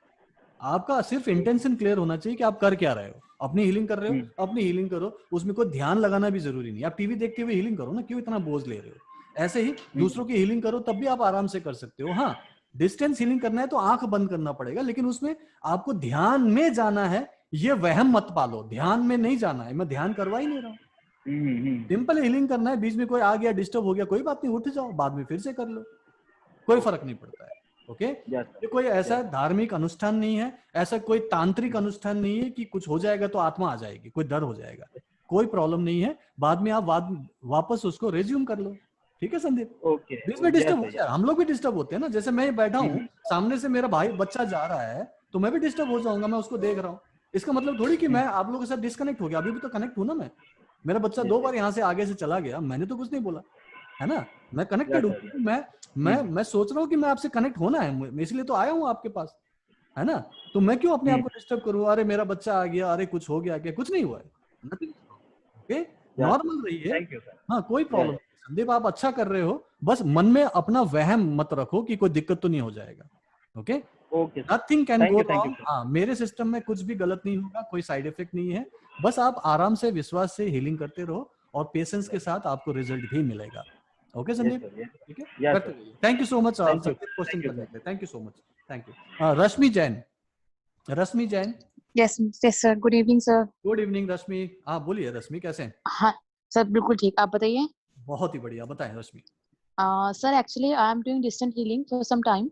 [SPEAKER 1] आपका सिर्फ इंटेंशन क्लियर होना चाहिए कि आप कर क्या रहे हो। अपनी हीलिंग कर रहे हो, अपनी हीलिंग करो, उसमें कोई ध्यान लगाना भी जरूरी नहीं। आप टीवी देखते हुए हीलिंग करो ना, क्यों इतना बोझ ले रहे हो। ऐसे ही दूसरों की हीलिंग करो, तब भी आप आराम से कर सकते हो। हाँ, डिस्टेंस हीलिंग करना है तो आंख बंद करना पड़ेगा, लेकिन उसमें आपको ध्यान में जाना है। ये वहम मत पालो, ध्यान में नहीं जाना है, मैं ध्यान करवा ही नहीं रहा हूँ। सिंपल हीलिंग करना है, बीच में कोई आ गया डिस्टर्ब हो गया कोई बात नहीं, उठ जाओ, बाद में फिर से कर लो, कोई फर्क नहीं पड़ता है। ओके, ये कोई ऐसा धार्मिक अनुष्ठान नहीं है, ऐसा कोई तांत्रिक अनुष्ठान नहीं है कि कुछ हो जाएगा तो आत्मा आ जाएगी, कोई डर हो जाएगा, कोई प्रॉब्लम नहीं है। बाद में आप वापस उसको रेज्यूम कर लो, ठीक है संदीप।
[SPEAKER 10] ओके।
[SPEAKER 1] बीच में डिस्टर्ब हो जाए, हम लोग भी डिस्टर्ब होते हैं ना। जैसे मैं बैठा हूँ, सामने से मेरा भाई बच्चा जा रहा है तो मैं भी डिस्टर्ब हो जाऊंगा, मैं उसको देख रहा हूँ। इसका मतलब थोड़ी कि मैं आप लोगों के साथ डिस्कनेक्ट हो गया, अभी भी तो कनेक्ट हूं ना मैं। मेरा बच्चा 2 बार यहाँ से आगे से चला गया, मैंने तो कुछ नहीं बोला, है ना। मैं कनेक्टेड हूँ, मैं सोच रहा हूँ कि मैं आपसे कनेक्ट होना है, मैं इसलिए तो आया हूँ आपके पास, है ना। तो मैं क्यों अपने आप को डिस्टर्ब करूँ, अरे मेरा बच्चा आ गया, अरे कुछ हो गया क्या, कुछ नहीं हुआ है। ओके, नॉर्मल रहिए।
[SPEAKER 10] Thank you sir.
[SPEAKER 1] हाँ, कोई प्रॉब्लम नहीं संदीप, आप अच्छा कर रहे हो, बस मन में अपना वहम मत रखो कि कोई दिक्कत तो नहीं हो जाएगा। Okay,
[SPEAKER 10] okay sir,
[SPEAKER 1] nothing can
[SPEAKER 10] thank
[SPEAKER 1] go
[SPEAKER 10] you thank you
[SPEAKER 1] wrong.
[SPEAKER 10] Sir.
[SPEAKER 1] हाँ, मेरे सिस्टम में कुछ भी गलत नहीं होगा, कोई साइड इफेक्ट नहीं है। बस आप आराम से विश्वास से हीलिंग करते रहो और पेशेंस के साथ आपको रिजल्ट भी मिलेगा। Okay
[SPEAKER 10] yes
[SPEAKER 1] Sandeep,
[SPEAKER 10] sir, yes
[SPEAKER 1] ठीक है,
[SPEAKER 10] यस
[SPEAKER 1] करते
[SPEAKER 10] सर,
[SPEAKER 1] रहिए। Thank you so much
[SPEAKER 10] thank you
[SPEAKER 1] question
[SPEAKER 10] thank you
[SPEAKER 1] करने
[SPEAKER 10] सर।
[SPEAKER 1] के लिए, thank you so much, thank you. Rashmi Jain, Rashmi Jain.
[SPEAKER 11] Yes yes sir, good evening sir.
[SPEAKER 1] Good evening Rashmi. हाँ बोलिए रश्मि, कैसे हैं।
[SPEAKER 11] हाँ सर, बिल्कुल ठीक, आप बताइए।
[SPEAKER 1] बहुत ही बढ़िया, बताएं Rashmi.
[SPEAKER 11] Sir actually I am doing distant healing for some time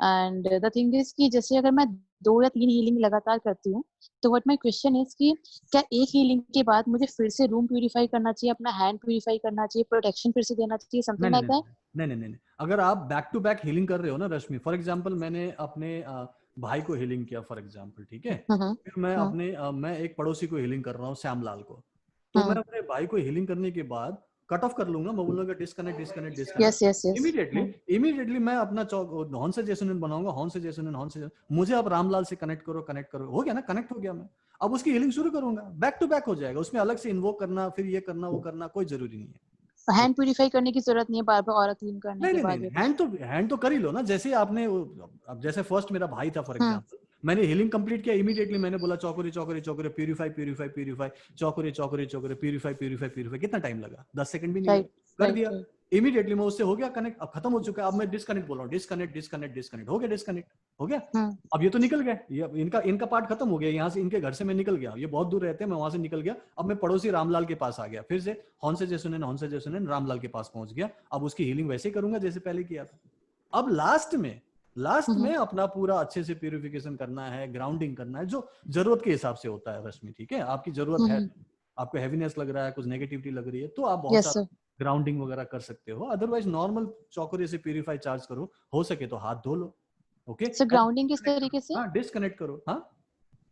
[SPEAKER 11] and the thing is कि जैसे अगर मैं 2 या 3 हीलिंग लगातार करती हूँ, तो व्हाट माय क्वेश्चन इज कि क्या एक हीलिंग के बाद मुझे फिर से रूम प्यूरिफाई करना चाहिए, अपना हैंड प्यूरिफाई करना चाहिए, प्रोटेक्शन फिर से देना चाहिए,
[SPEAKER 1] नहीं
[SPEAKER 11] समथिंग
[SPEAKER 1] नहीं
[SPEAKER 11] लाइक
[SPEAKER 1] नहीं
[SPEAKER 11] दैट?
[SPEAKER 1] नहीं नहीं नहीं नहीं। अगर आप बैक टू बैक हीलिंग कर रहे हो ना रश्मि, फॉर एग्जांपल मैंने अपने भाई को हीलिंग किया फॉर एग्जांपल, ठीक है। फिर मैं अपने मैं एक पड़ोसी को हीलिंग कर रहा हूँ, श्यामलाल को। तो मैं अपने भाई को हीलिंग करने के बाद कट ऑफ कर लूंगा, मैं बोलूंगा disconnect disconnect
[SPEAKER 11] yes
[SPEAKER 1] disconnect,
[SPEAKER 11] yes yes
[SPEAKER 1] immediately मैं अपना हॉर्न से जेसोनेंट बनाऊंगा, हॉर्न से जेसोनेंट, मुझे अब रामलाल से कनेक्ट करो, हो गया ना, कनेक्ट हो गया मैं, अब उसकी हीलिंग शुरू करूंगा, बैक टू बैक हो जाएगा, उसमें अलग से इन्वोक करना, फिर ये करना वो करना कोई जरूरी नहीं है।
[SPEAKER 11] हैंड प्यूरिफाई करने की जरूरत नहीं है बार बार, और क्लीन करने के बाद।
[SPEAKER 1] नहीं, हैंड तो कर ही लो ना, जैसे आपने अब जैसे फर्स्ट मेरा भाई था फॉर एग्जांपल, मैंने हीलिंग कंप्लीट किया, इमीडिएटली मैंने बोला चौकोरे प्यूरिफाई चौकोरे प्यूरिफाई, कितना टाइम लगा? 10 सेकंड भी नहीं कर दिया, इमीडिएटली मैं उससे हो गया कनेक्ट, अब खत्म हो चुका है, अब मैं डिस्कनेक्ट बोल रहा हूँ, डिस्कनेक्ट हो गया, डिस्कनेक्ट हो गया, अब ये तो निकल गया, ये इनका पार्ट खत्म हो गया, यहाँ से इनके घर से मैं निकल गया, ये बहुत दूर रहते हैं, मैं वहां से निकल गया, अब मैं पड़ोसी रामलाल के पास आ गया, फिर से हॉर्न से जेसोनेंट रामलाल के पास पहुंच गया, अब उसकी हीलिंग वैसे ही करूंगा जैसे पहले किया था। अब लास्ट में अपना पूरा अच्छे से प्यूरिफिकेशन करना है, ग्राउंडिंग करना है, जो जरूरत के हिसाब से होता है रश्मि, ठीक है? आपकी जरूरत है, आपको हैवीनेस लग रहा है, कुछ नेगेटिविटी लग रही है, तो आप बहुत सारा ग्राउंडिंग वगैरह कर सकते हो, अदरवाइज नॉर्मल चौकोरे से प्यूरिफाई चार्ज करो, हो सके तो हाथ धो लो, ओके?
[SPEAKER 11] सर ग्राउंडिंग किस तरीके से?
[SPEAKER 1] हाँ, डिस्कनेक्ट करो। हाँ,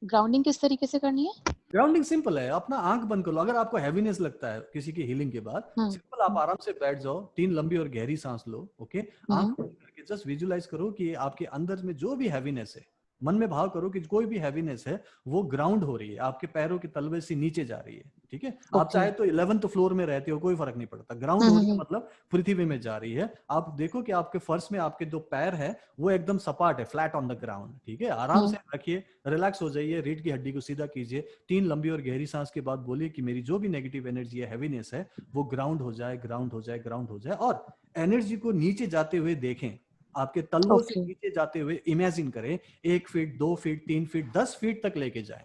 [SPEAKER 11] ग्राउंडिंग किस तरीके से करनी है?
[SPEAKER 1] ग्राउंडिंग सिंपल है, अपना आंख बंद कर लो, अगर आपको हैवीनेस लगता है किसी की हीलिंग के बाद, सिंपल आप आराम से बैठ जाओ, 3 लंबी और गहरी सांस लो, ओके? आंख बंद करके जस्ट विजुलाइज करो कि आपके अंदर में जो भी हैवीनेस है, मन में भाव करो कि कोई भी हैवीनेस है वो ग्राउंड हो रही है, आपके पैरों के तलवे से नीचे जा रही है, ठीक है? आप चाहे तो 11th फ्लोर में रहते हो, कोई फर्क नहीं पड़ता, ग्राउंड हो रही है मतलब पृथ्वी में जा रही है। आप देखो कि आपके फर्श में आपके 2 पैर है वो एकदम सपाट है, फ्लैट ऑन द ग्राउंड, ठीक है? आराम से रखिए, रिलैक्स हो जाइए, रीढ़ की हड्डी को सीधा कीजिए, 3 लंबी और गहरी सांस के बाद बोलिए कि मेरी जो भी नेगेटिव एनर्जी है, हैवीनेस है, वो ग्राउंड हो जाए, ग्राउंड हो जाए, ग्राउंड हो जाए, और एनर्जी को नीचे जाते हुए देखें, आपके तलवों से नीचे जाते हुए इमेजिन करें, 1 फीट 2 फीट 3 फीट 10 फीट तक लेके जाए,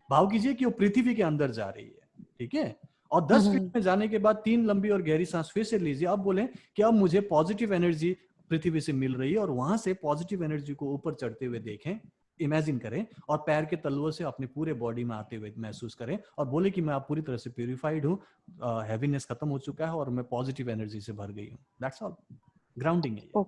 [SPEAKER 1] भाव कीजिए कि वो पृथ्वी के अंदर जा रही है, ठीक है? और 10 फीट में जाने के बाद 3 लंबी और गहरी सांस फिर से लीजिए, अब बोलें कि अब मुझे पॉजिटिव एनर्जी पृथ्वी से मिल रही है, और वहां से पॉजिटिव एनर्जी को ऊपर चढ़ते हुए देखें, इमेजिन करें, और पैर के तलवों से अपने पूरे बॉडी में आते हुए महसूस करें, और बोले कि मैं आप पूरी तरह से प्यूरिफाइड हूँ, हैवीनेस खत्म हो चुका है और मैं पॉजिटिव एनर्जी से भर गई हूँ। दैट्स ऑल, ग्राउंडिंग है,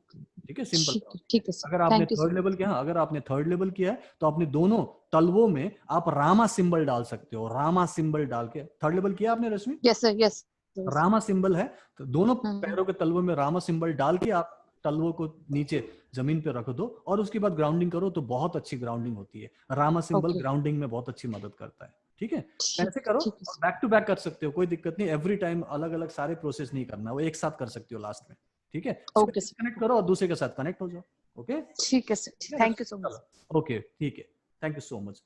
[SPEAKER 1] ठीक है? सिंपल।
[SPEAKER 11] ठीक है।
[SPEAKER 1] अगर आपने थर्ड लेवल किया, अगर आपने थर्ड लेवल किया है तो अपने दोनों तलवों में आप रामा सिंबल डाल सकते हो, रामा सिंबल डाल के। थर्ड लेवल किया आपने Rashmi?
[SPEAKER 11] Yes sir, yes.
[SPEAKER 1] Rama symbol है तो दोनों पैरों के तलवों में रामा सिंबल डाल के आप तलवों को नीचे जमीन पे रख दो, और उसके बाद ग्राउंडिंग करो, तो बहुत अच्छी ग्राउंडिंग होती है। रामा सिंबल ग्राउंडिंग में बहुत अच्छी मदद करता है, ठीक है? ऐसे करो, और बैक टू बैक कर सकते हो, कोई दिक्कत नहीं, एवरी टाइम अलग अलग सारे प्रोसेस नहीं करना, वो एक साथ कर सकते हो लास्ट में, ठीक है?
[SPEAKER 11] ओके,
[SPEAKER 1] कनेक्ट करो और दूसरे के साथ कनेक्ट हो जाओ, ओके?
[SPEAKER 11] ठीक है sir, thank you so much.
[SPEAKER 1] Okay, ठीक है, थैंक यू सो मच।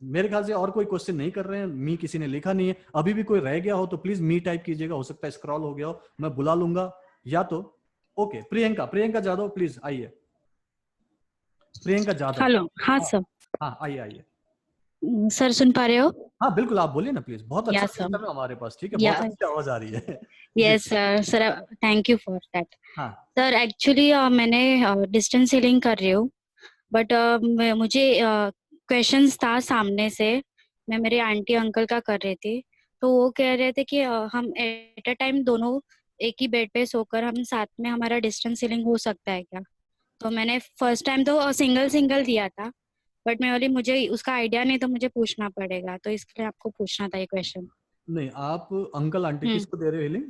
[SPEAKER 1] मेरे ख्याल से और कोई क्वेश्चन नहीं कर रहे हैं, मी किसी ने लिखा नहीं है, अभी भी कोई रह गया हो तो प्लीज मी टाइप कीजिएगा, हो सकता है स्क्रॉल हो गया हो, मैं बुला लूंगा, या तो ओके प्रियंका जादव प्लीज आइए, प्रियंका जादव।
[SPEAKER 12] हेलो, हाँ सर।
[SPEAKER 1] हाँ आइए
[SPEAKER 12] सर, सुन पा रहे हो?
[SPEAKER 1] हाँ बिल्कुल, आप बोलिए ना प्लीज, बहुत अच्छा सिस्टम है हमारे पास, ठीक है? बहुत अच्छी आवाज आ रही है।
[SPEAKER 12] Yes sir, thank you for that. Sir actually मैंने डिस्टेंस हीलिंग कर रही हूँ, बट मुझे क्वेश्चंस था सामने से, मैं मेरे आंटी अंकल का कर रही थी, तो वो कह रहे थे कि हम एट अ टाइम दोनों एक ही बेड पे सोकर हम साथ में हमारा डिस्टेंस हीलिंग हो सकता है क्या? तो मैंने फर्स्ट टाइम तो सिंगल दिया था, बट मैं बोली मुझे उसका आइडिया नहीं, तो मुझे पूछना पड़ेगा, तो इसके लिए आपको पूछना था ये क्वेश्चन।
[SPEAKER 1] नहीं, आप अंकल आंटी किसको दे रहे हो हीलिंग?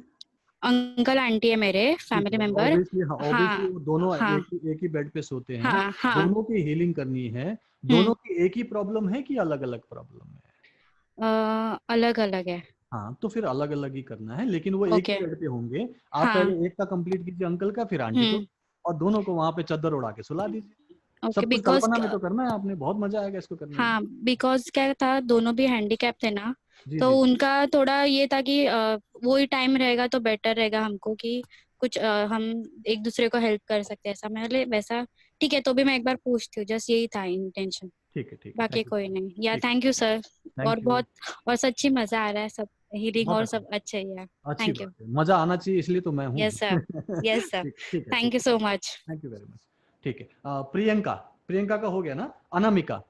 [SPEAKER 12] अंकल आंटी है मेरे फैमिली मेंबर।
[SPEAKER 1] ऑब्वियसली दोनों एक ही बेड पे सोते हैं, दोनों की हीलिंग करनी है। दोनों की एक ही प्रॉब्लम है कि अलग अलग प्रॉब्लम है?
[SPEAKER 12] अलग अलग है।
[SPEAKER 1] हाँ, तो फिर अलग अलग ही करना है, लेकिन वो एक ही बेड पे होंगे। आप पहले एक का कंप्लीट कीजिए अंकल का, फिर आंटी को, और दोनों को वहां पे चादर उड़ा के सुला दीजिए। सब कुछ कल्पना में तो करना है आपने, बहुत मजा आएगा इसको करने में।
[SPEAKER 12] हाँ, बिकॉज क्या था, दोनों भी हैंडीकैप थे ना, तो उनका थोड़ा ये था कि वो ही टाइम रहेगा तो बेटर रहेगा हमको, कि कुछ हम एक दूसरे को हेल्प कर सकते हैं, ऐसा। मैं वैसा ठीक है, तो भी मैं एक बार पूछती हूँ, जस्ट यही था इंटेंशन,
[SPEAKER 1] ठीक है,
[SPEAKER 12] बाकी कोई नहीं। या थैंक यू सर, और बहुत और सच्ची मजा आ रहा है, सब हीलिंग और सब अच्छा ही है। थैंक यू,
[SPEAKER 1] मजा आना चाहिए, इसलिए तो मैं हूँ।
[SPEAKER 12] Yes sir, yes sir, thank you so much.
[SPEAKER 1] Thank you very much. ठीक है, प्रियंका का हो गया ना? Anamika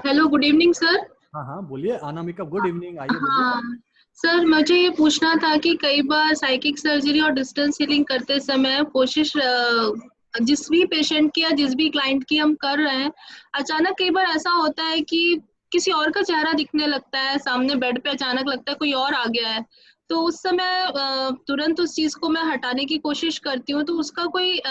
[SPEAKER 13] hello, good evening sir.
[SPEAKER 1] हाँ बोलिए अनामिका, गुड इवनिंग, आइए।
[SPEAKER 13] हाँ सर, मुझे ये पूछना था कि कई बार साइकिक सर्जरी और डिस्टेंस हीलिंग करते समय कोशिश जिस भी पेशेंट की या जिस भी क्लाइंट की हम कर रहे हैं, अचानक कई बार ऐसा होता है कि किसी और का चेहरा दिखने लगता है, सामने बेड पे अचानक लगता है कोई और आ गया है, तो उस समय तुरंत उस चीज को मैं हटाने की कोशिश करती हूँ, तो उसका कोई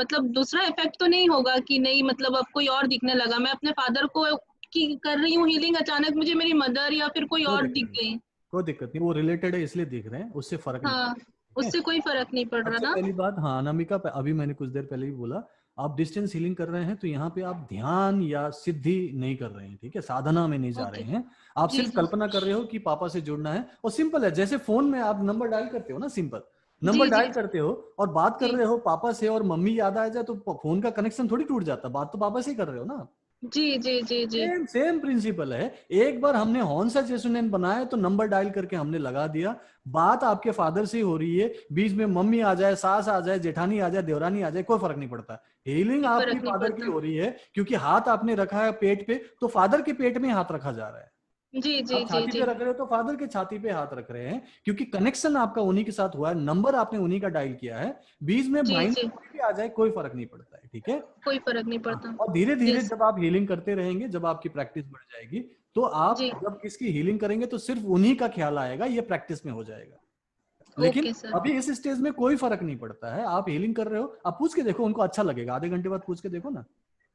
[SPEAKER 13] मतलब दूसरा इफेक्ट तो नहीं होगा कि नहीं, मतलब अब कोई और दिखने लगा, मैं अपने फादर को की कर रही हूँ हीलिंग, अचानक मुझे मेरी मदर या फिर कोई और दिख गई?
[SPEAKER 1] कोई दिक्कत नहीं, वो रिलेटेड है इसलिए दिख रहे हैं, उससे फर्क नहीं
[SPEAKER 13] हाँ, उससे कोई फर्क नहीं पड़ रहा
[SPEAKER 1] सबसे
[SPEAKER 13] ना।
[SPEAKER 1] पहली बात, हाँ अनामिका, अभी मैंने कुछ देर पहले ही बोला, आप डिस्टेंस हीलिंग कर रहे हैं तो यहाँ पे आप ध्यान या सिद्धि नहीं कर रहे हैं, ठीक है, साधना में नहीं जा रहे हैं, आप सिर्फ कल्पना कर रहे हो कि पापा से जुड़ना है। और सिंपल है, जैसे फोन में आप नंबर डायल करते हो ना, सिंपल नंबर डायल करते हो और बात कर रहे हो पापा से, और मम्मी याद आ जाए तो फोन का कनेक्शन थोड़ी टूट जाता, बात तो पापा से ही कर रहे हो ना।
[SPEAKER 13] जी जी जी जी,
[SPEAKER 1] सेम प्रिंसिपल है। एक बार हमने हॉर्न सा जेसुनेन बनाया तो नंबर डायल करके हमने लगा दिया, बात आपके फादर से हो रही है, बीच में मम्मी आ जाए, सास आ जाए, जेठानी आ जाए, देवरानी आ जाए, कोई फर्क नहीं पड़ता, हीलिंग आपकी फादर की हो रही है, क्योंकि हाथ आपने रखा है पेट पे, तो फादर के पेट में हाथ रखा जा रहा है।
[SPEAKER 13] जी जी
[SPEAKER 1] आप छाती पे रख रहे हो तो फादर के छाती पे हाथ रख रहे हैं, क्योंकि कनेक्शन आपका उन्हीं के साथ हुआ है, नंबर आपने उन्हीं का डायल किया है, बीच में माइंड भी आ जाए कोई फर्क नहीं पड़ता है, ठीक है,
[SPEAKER 13] कोई फर्क नहीं पड़ता।
[SPEAKER 1] और धीरे धीरे जब आप हीलिंग करते रहेंगे, जब आपकी प्रैक्टिस बढ़ जाएगी, तो आप जब किसकी हीलिंग करेंगे तो सिर्फ उन्हीं का ख्याल आएगा, ये प्रैक्टिस में हो जाएगा। लेकिन अभी इस स्टेज में कोई फर्क नहीं पड़ता है, आप हीलिंग कर रहे हो, आप पूछ के देखो, उनको अच्छा लगेगा, आधे घंटे बाद पूछ के देखो ना,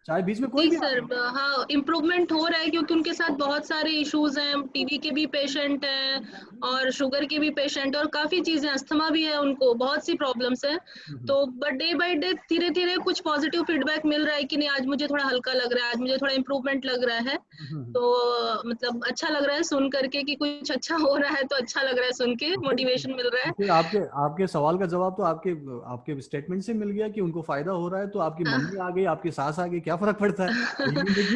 [SPEAKER 1] चाहे बीच में कोई भी
[SPEAKER 13] सर, हाँ इम्प्रूवमेंट हो रहा है, क्योंकि उनके साथ बहुत सारे इश्यूज हैं, टीबी के भी पेशेंट हैं और शुगर के भी पेशेंट है और काफी चीजें, अस्थमा भी है उनको, बहुत सी प्रॉब्लम्स हैं, तो बट डे बाय डे धीरे धीरे कुछ पॉजिटिव फीडबैक मिल रहा है कि नहीं, आज मुझे थोड़ा हल्का लग रहा है, आज मुझे थोड़ा इम्प्रूवमेंट लग रहा है, तो मतलब अच्छा लग रहा है सुन करके कि कुछ अच्छा हो रहा है, तो अच्छा लग रहा है सुन के, मोटिवेशन मिल रहा है।
[SPEAKER 1] फिर आपके सवाल का जवाब तो आपके स्टेटमेंट से मिल गया कि उनको फायदा हो रहा है, तो आपकी मम्मी आ गई, आपकी सास आ गई, क्या फर्क पड़ता है,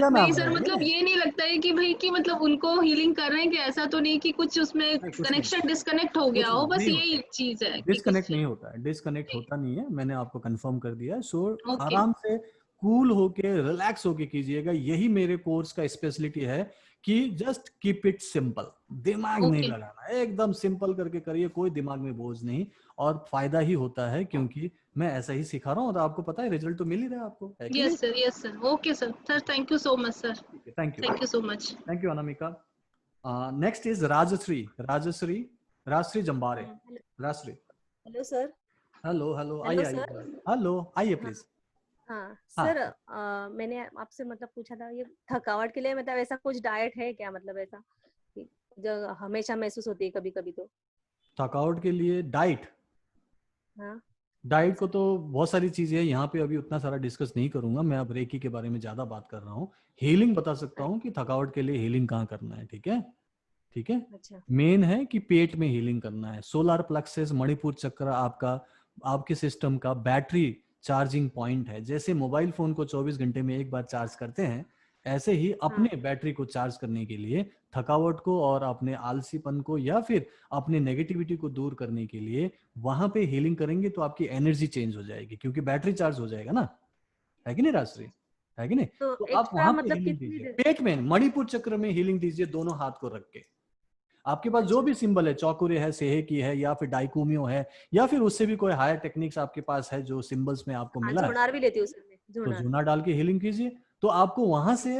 [SPEAKER 13] नहीं सर, मतलब ये नहीं लगता है कि भाई कि मतलब उनको हीलिंग कर रहे हैं कि ऐसा तो नहीं कि कुछ उसमें कनेक्शन डिस्कनेक्ट हो गया हो, बस यही चीज है।
[SPEAKER 1] डिस्कनेक्ट नहीं होता है, डिस्कनेक्ट होता नहीं है, मैंने आपको कंफर्म कर दिया है। सो आराम से कूल होके रिलैक्स होके कीजिएगा, यही मेरे कोर्स का स्पेशलिटी है कि जस्ट कीप इट सिंपल, दिमाग नहीं लगाना, एकदम सिंपल करके करिए, कोई दिमाग में बोझ नहीं, और फायदा ही होता है, क्योंकि मैं ऐसा ही सिखा रहा हूँ और आपको पता है रिजल्ट तो मिल ही रहा है आपको।
[SPEAKER 13] Yes sir, okay sir, thank you so much sir,
[SPEAKER 1] thank
[SPEAKER 13] you so much,
[SPEAKER 1] thank you Anamika. Next is Rajshree Jambare. Rajshree,
[SPEAKER 14] hello sir.
[SPEAKER 1] Hello आइए प्लीज।
[SPEAKER 14] हाँ सर, मैंने आपसे मतलब पूछा था, ये थकावट के लिए मतलब ऐसा कुछ डाइट है क्या, मतलब ऐसा जो हमेशा महसूस होती है कभी कभी, तो
[SPEAKER 1] थकावट के लिए डाइट?
[SPEAKER 14] हाँ,
[SPEAKER 1] डाइट को तो बहुत सारी चीजें हैं, यहाँ पे अभी उतना सारा डिस्कस नहीं करूंगा, मैं अब रेकी के बारे में ज्यादा बात कर रहा हूँ। हीलिंग बता सकता हूँ कि थकावट के लिए हीलिंग कहाँ करना है, ठीक है, ठीक है।
[SPEAKER 14] अच्छा।
[SPEAKER 1] मेन है कि पेट में हीलिंग करना है, सोलर प्लेक्सस, मणिपुर चक्र आपके सिस्टम का बैटरी चार्जिंग पॉइंट है। जैसे मोबाइल फोन को 24 घंटे में एक बार चार्ज करते हैं, ऐसे ही अपने बैटरी को चार्ज करने के लिए, थकावट को और अपने आलसीपन को या फिर अपने नेगेटिविटी को दूर करने के लिए वहां पे हीलिंग करेंगे तो आपकी एनर्जी चेंज हो जाएगी, क्योंकि बैटरी चार्ज हो जाएगा ना, है कि नहीं राजश्री, है कि नहीं? तो आप वहां पे हीलिंग दीजिए, पेट में मणिपुर चक्र में हीलिंग दीजिए, दोनों हाथ को रख के। आपके पास जो भी सिंबल है, चौकुरे है, सेहे की है, या फिर डाइकोमियो है, या फिर उससे भी कोई हायर टेक्निक्स आपके पास है जो सिंबल्स में आपको मिला है,
[SPEAKER 14] जोनार भी लेती हूँ सर,
[SPEAKER 1] तो जोनार डाल के हीलिंग कीजिए, तो आपको वहां से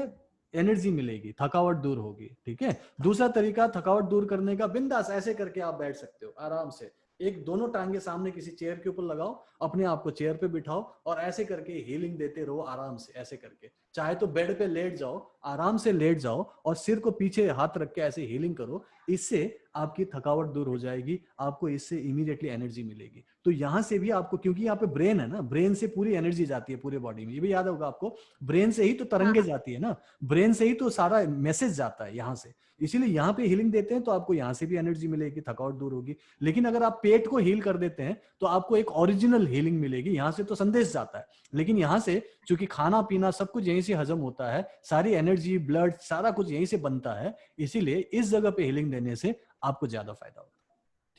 [SPEAKER 1] एनर्जी मिलेगी, थकावट दूर होगी, ठीक है। दूसरा तरीका थकावट दूर करने का, बिंदास ऐसे करके आप बैठ सकते हो आराम से, एक दोनों टांगे सामने किसी चेयर के ऊपर लगाओ, अपने आप को चेयर पे बिठाओ और ऐसे करके हीलिंग देते रहो आराम से, ऐसे करके, चाहे तो बेड पे लेट जाओ, आराम से लेट जाओ और सिर को पीछे हाथ रख के ऐसे हीलिंग करो, इससे आपकी थकावट दूर हो जाएगी, आपको इससे इमीडिएटली एनर्जी मिलेगी। तो यहाँ से भी आपको, क्योंकि यहाँ पे ब्रेन है ना, ब्रेन से पूरी एनर्जी जाती है पूरे बॉडी में, ये भी याद होगा आपको, ब्रेन से ही तो तरंगे जाती है ना, ब्रेन से ही तो सारा मैसेज जाता है यहाँ से, इसीलिए यहाँ पे हीलिंग देते हैं तो आपको यहाँ से भी एनर्जी मिलेगी, थकावट दूर होगी। लेकिन अगर आप पेट को हील कर देते हैं तो आपको एक ओरिजिनल हीलिंग मिलेगी, यहाँ से तो संदेश जाता है, लेकिन यहाँ से चूंकि खाना पीना सब कुछ यहीं से हजम होता है, सारी एनर्जी, ब्लड, सारा कुछ यहीं से बनता है, इसीलिए इस जगह पे हीलिंग देने से आपको ज्यादा फायदा होता है,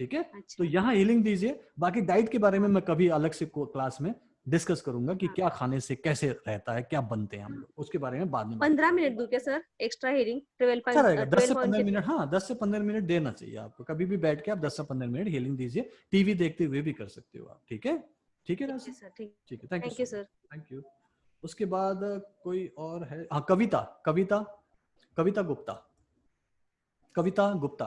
[SPEAKER 1] ठीक है। तो यहाँ हीलिंग दीजिए, बाकी डाइट के बारे में मैं कभी अलग से क्लास में डिस्कस करूंगा कि क्या खाने से कैसे रहता है, क्या बनते हैं हम लोग, उसके बारे में बाद में।
[SPEAKER 14] 15 मिनट दूं क्या सर एक्स्ट्रा हीलिंग?
[SPEAKER 1] 10 से 15 मिनट, हाँ 10 से 15 मिनट देना चाहिए आपको, कभी भी बैठ के आप 10 से 15 मिनट हीलिंग दीजिए, टीवी देखते हुए भी कर सकते हो आप, ठीक है, ठीक है राशि, ठीक है, thank you sir, thank you. उसके बाद कोई और है? हाँ Kavita Kavita Gupta. Kavita Gupta.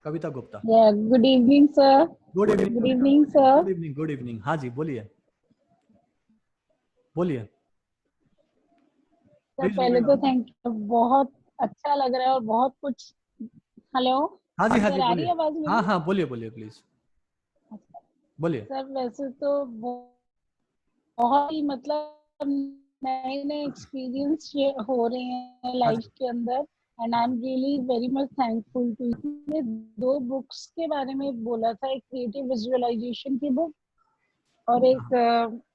[SPEAKER 1] Kavita Gupta.
[SPEAKER 15] Good evening sir.
[SPEAKER 1] Good evening.
[SPEAKER 15] Good evening sir.
[SPEAKER 1] Good evening. Good evening. हाँ जी बोलिए बोलिए।
[SPEAKER 15] सर पहले तो थैंक यू, बहुत अच्छा लग रहा है और बहुत कुछ। हेलो।
[SPEAKER 1] हाँ जी
[SPEAKER 15] सर आ रही
[SPEAKER 1] बोलिए।
[SPEAKER 15] है आवाज मेरी?
[SPEAKER 1] हाँ हाँ बोलिए बोलिए प्लीज बोलिए।
[SPEAKER 15] सर वैसे तो बहुत ही मतलब नए नए एक्सपीरियंस हो रहे हैं लाइफ के अंदर, and I am really very much thankful to. इसने 2 बुक्स के बारे में बोला था, एक क्रिएटिव विजुअलाइजेशन की बुक और एक